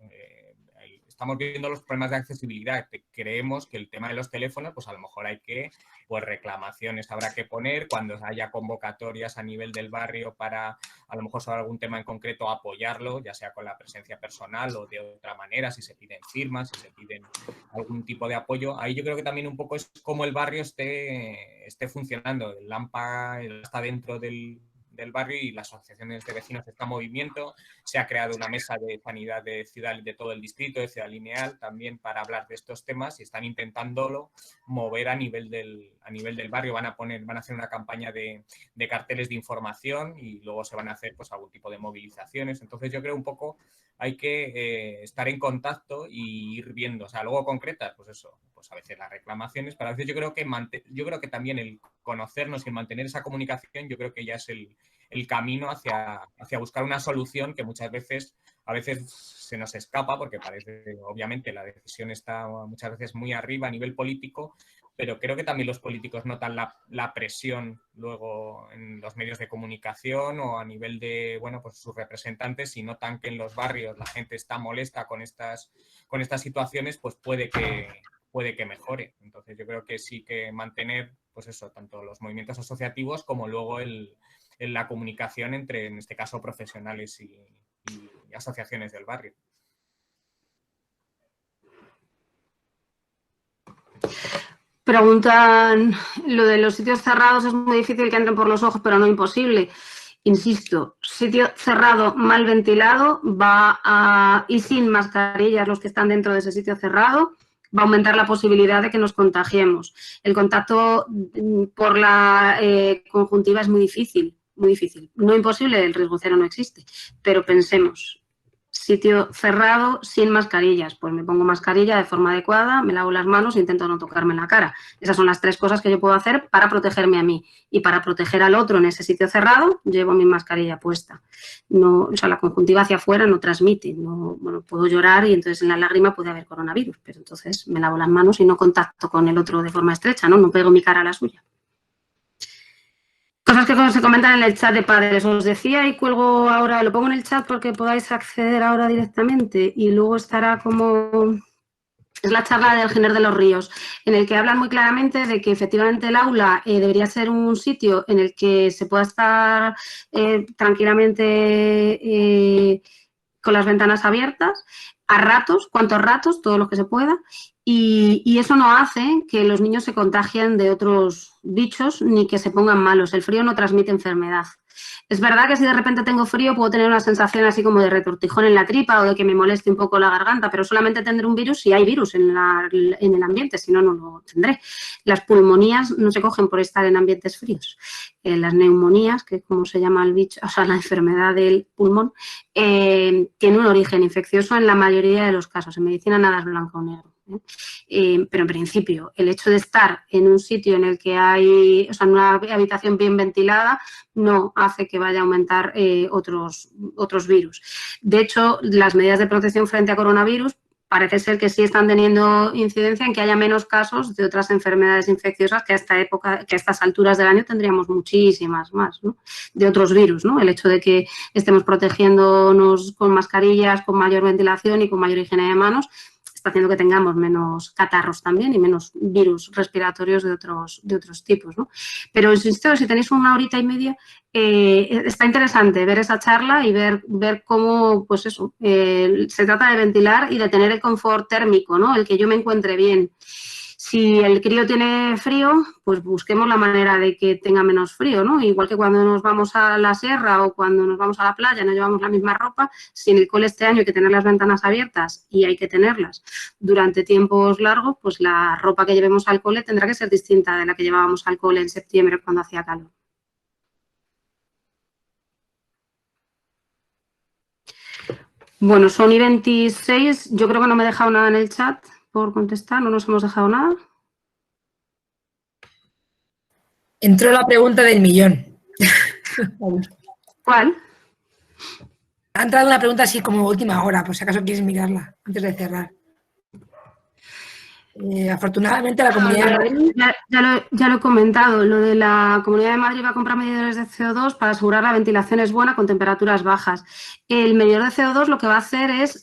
Speaker 4: estamos viendo los problemas de accesibilidad. Creemos que el tema de los teléfonos, pues a lo mejor hay que, pues reclamaciones habrá que poner cuando haya convocatorias a nivel del barrio para, a lo mejor sobre algún tema en concreto, apoyarlo, ya sea con la presencia personal o de otra manera, si se piden firmas, si se piden algún tipo de apoyo. Ahí yo creo que también un poco es cómo el barrio esté funcionando. El AMPA está dentro del barrio y las asociaciones de vecinos está en movimiento. Se ha creado una mesa de sanidad de ciudad de todo el distrito, de Ciudad Lineal, también para hablar de estos temas y están intentándolo mover a nivel del barrio. Van a hacer una campaña de carteles de información y luego se van a hacer pues algún tipo de movilizaciones. Entonces yo creo un poco hay que estar en contacto y ir viendo, o sea, luego concretas, pues eso, pues a veces las reclamaciones, pero a veces yo creo que también el conocernos y el mantener esa comunicación, yo creo que ya es el camino hacia buscar una solución que muchas veces se nos escapa porque parece, obviamente, la decisión está muchas veces muy arriba a nivel político, pero creo que también los políticos notan la presión luego en los medios de comunicación o a nivel de, bueno, pues sus representantes, y notan que en los barrios la gente está molesta con estas situaciones, pues puede que mejore. Entonces yo creo que sí que mantener, pues eso, tanto los movimientos asociativos como luego la comunicación entre, en este caso, profesionales y asociaciones del barrio.
Speaker 2: Preguntan, lo de los sitios cerrados es muy difícil que entren por los ojos, pero no imposible. Insisto, sitio cerrado, mal ventilado, y sin mascarillas los que están dentro de ese sitio cerrado, va a aumentar la posibilidad de que nos contagiemos. El contacto por la conjuntiva es muy difícil, muy difícil. No imposible, el riesgo cero no existe, pero pensemos, sitio cerrado, sin mascarillas. Pues me pongo mascarilla de forma adecuada, me lavo las manos e intento no tocarme la cara. Esas son las 3 cosas que yo puedo hacer para protegerme a mí. Y para proteger al otro en ese sitio cerrado, llevo mi mascarilla puesta. No, o sea, la conjuntiva hacia afuera no transmite. No, bueno, puedo llorar y entonces en la lágrima puede haber coronavirus, pero entonces me lavo las manos y no contacto con el otro de forma estrecha, ¿no? No pego mi cara a la suya. Cosas que se comentan en el chat de padres. Os decía y cuelgo ahora, lo pongo en el chat porque podáis acceder ahora directamente y luego estará como... Es la charla del Giner de los Ríos, en el que hablan muy claramente de que efectivamente el aula debería ser un sitio en el que se pueda estar tranquilamente con las ventanas abiertas, a ratos, cuantos ratos, todos los que se pueda, y eso no hace que los niños se contagien de otros bichos ni que se pongan malos. El frío no transmite enfermedad. Es verdad que si de repente tengo frío puedo tener una sensación así como de retortijón en la tripa o de que me moleste un poco la garganta, pero solamente tendré un virus si hay virus en el ambiente, si no, no lo tendré. Las pulmonías no se cogen por estar en ambientes fríos. Las neumonías, que es como se llama el bicho, o sea, la enfermedad del pulmón, tiene un origen infeccioso en la mayoría de los casos. En medicina nada es blanco o negro. Pero en principio el hecho de estar en un sitio en el que hay, o sea, en una habitación bien ventilada no hace que vaya a aumentar otros virus. De hecho, las medidas de protección frente a coronavirus parece ser que sí están teniendo incidencia en que haya menos casos de otras enfermedades infecciosas que a esta época, que a estas alturas del año tendríamos muchísimas más, ¿no? De otros virus, ¿no? El hecho de que estemos protegiéndonos con mascarillas, con mayor ventilación y con mayor higiene de manos está haciendo que tengamos menos catarros también y menos virus respiratorios de otros tipos, ¿no? Pero insisto, si tenéis 1 horita y media, está interesante ver esa charla y ver cómo, pues eso, se trata de ventilar y de tener el confort térmico, ¿no? El que yo me encuentre bien. Si el crío tiene frío, pues busquemos la manera de que tenga menos frío, ¿no? Igual que cuando nos vamos a la sierra o cuando nos vamos a la playa, no llevamos la misma ropa. Si en el cole este año hay que tener las ventanas abiertas y hay que tenerlas durante tiempos largos, pues la ropa que llevemos al cole tendrá que ser distinta de la que llevábamos al cole en septiembre cuando hacía calor. Bueno, son y 26. Yo creo que no me he dejado nada en el chat por contestar, no nos hemos dejado nada.
Speaker 3: Entró la pregunta del millón.
Speaker 2: ¿Cuál?
Speaker 3: Ha entrado una pregunta así como última hora, por si acaso quieres mirarla antes de cerrar. Afortunadamente la Comunidad de Madrid...
Speaker 2: Ya lo he comentado, lo de la Comunidad de Madrid va a comprar medidores de CO2 para asegurar la ventilación es buena con temperaturas bajas. El medidor de CO2 lo que va a hacer es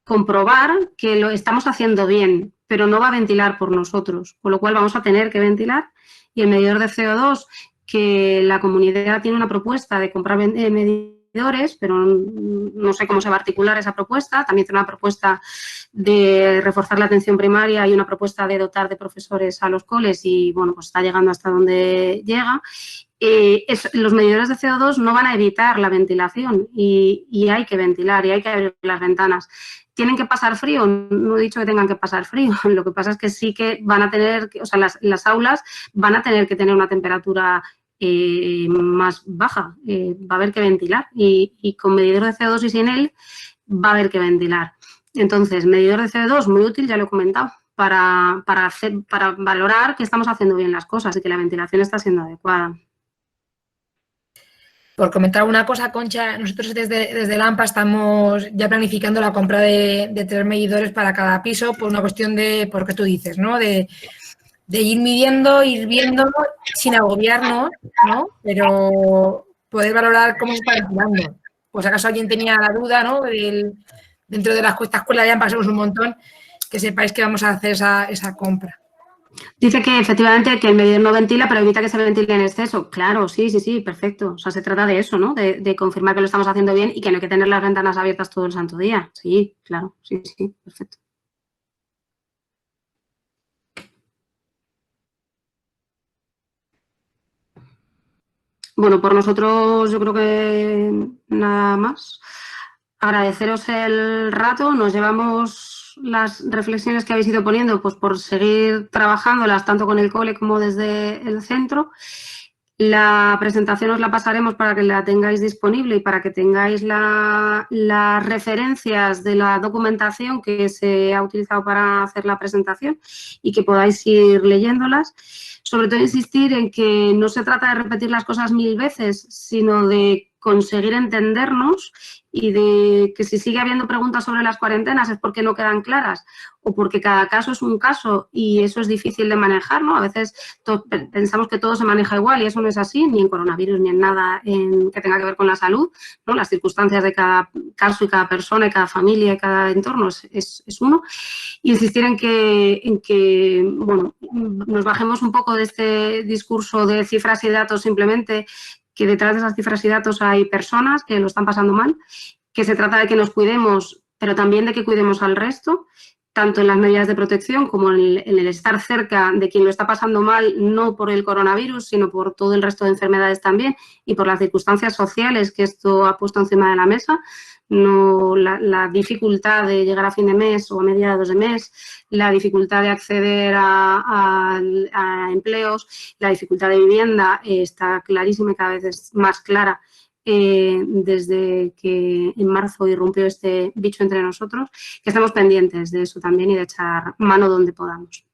Speaker 2: comprobar que lo estamos haciendo bien, pero no va a ventilar por nosotros, con lo cual vamos a tener que ventilar. Y el medidor de CO2, que la comunidad tiene una propuesta de comprar medidores, pero no sé cómo se va a articular esa propuesta. También tiene una propuesta de reforzar la atención primaria y una propuesta de dotar de profesores a los coles y, bueno, pues está llegando hasta donde llega. Los medidores de CO2 no van a evitar la ventilación y hay que ventilar y hay que abrir las ventanas. ¿Tienen que pasar frío? No he dicho que tengan que pasar frío. Lo que pasa es que sí que van a tener, o sea, las aulas van a tener que tener una temperatura más baja. Va a haber que ventilar y con medidor de CO2 y sin él va a haber que ventilar. Entonces, medidor de CO2 muy útil, ya lo he comentado, para valorar que estamos haciendo bien las cosas y que la ventilación está siendo adecuada.
Speaker 3: Por comentar una cosa, Concha, nosotros desde el AMPA estamos ya planificando la compra de 3 medidores para cada piso por una cuestión de, por qué tú dices, ¿no? De ir midiendo, ir viendo sin agobiarnos, ¿no? Pero poder valorar cómo se está ventilando. Pues acaso alguien tenía la duda, ¿no? Dentro de las escuelas ya pasamos un montón, que sepáis que vamos a hacer esa compra.
Speaker 2: Dice que efectivamente que el medidor no ventila, pero evita que se ventile en exceso. Claro, sí, perfecto. O sea, se trata de eso, ¿no? De confirmar que lo estamos haciendo bien y que no hay que tener las ventanas abiertas todo el santo día. Sí, claro, sí, perfecto. Bueno, por nosotros yo creo que nada más. Agradeceros el rato, nos llevamos las reflexiones que habéis ido poniendo pues por seguir trabajándolas tanto con el cole como desde el centro. La presentación os la pasaremos para que la tengáis disponible y para que tengáis las referencias de la documentación que se ha utilizado para hacer la presentación y que podáis ir leyéndolas. Sobre todo insistir en que no se trata de repetir las cosas 1000 veces, sino de conseguir entendernos y de que si sigue habiendo preguntas sobre las cuarentenas es porque no quedan claras o porque cada caso es un caso y eso es difícil de manejar, ¿no? A veces pensamos que todo se maneja igual y eso no es así, ni en coronavirus ni en nada que tenga que ver con la salud, ¿no? Las circunstancias de cada caso y cada persona y cada familia y cada entorno es uno. Y insistir en que bueno, nos bajemos un poco de este discurso de cifras y datos simplemente, que detrás de esas cifras y datos hay personas que lo están pasando mal, que se trata de que nos cuidemos, pero también de que cuidemos al resto, tanto en las medidas de protección como en el estar cerca de quien lo está pasando mal, no por el coronavirus, sino por todo el resto de enfermedades también y por las circunstancias sociales que esto ha puesto encima de la mesa. No, la dificultad de llegar a fin de mes o a mediados de mes, la dificultad de acceder a empleos, la dificultad de vivienda está clarísima y cada vez es más clara desde que en marzo irrumpió este bicho entre nosotros, que estamos pendientes de eso también y de echar mano donde podamos.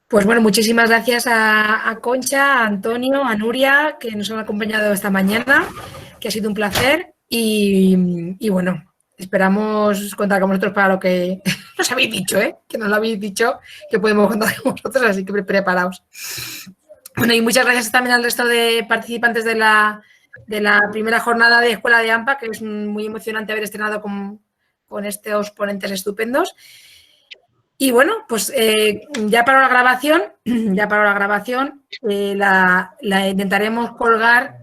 Speaker 3: Pues bueno, muchísimas gracias a Concha, a Antonio, a Nuria, que nos han acompañado esta mañana, que ha sido un placer y bueno, esperamos contar con vosotros para lo que nos habéis dicho, que nos lo habéis dicho, que podemos contar con vosotros, así que preparaos. Bueno, y muchas gracias también al resto de participantes de la primera jornada de Escuela de AMPA, que es muy emocionante haber estrenado con estos ponentes estupendos. Y bueno, pues ya paró la grabación, la intentaremos colgar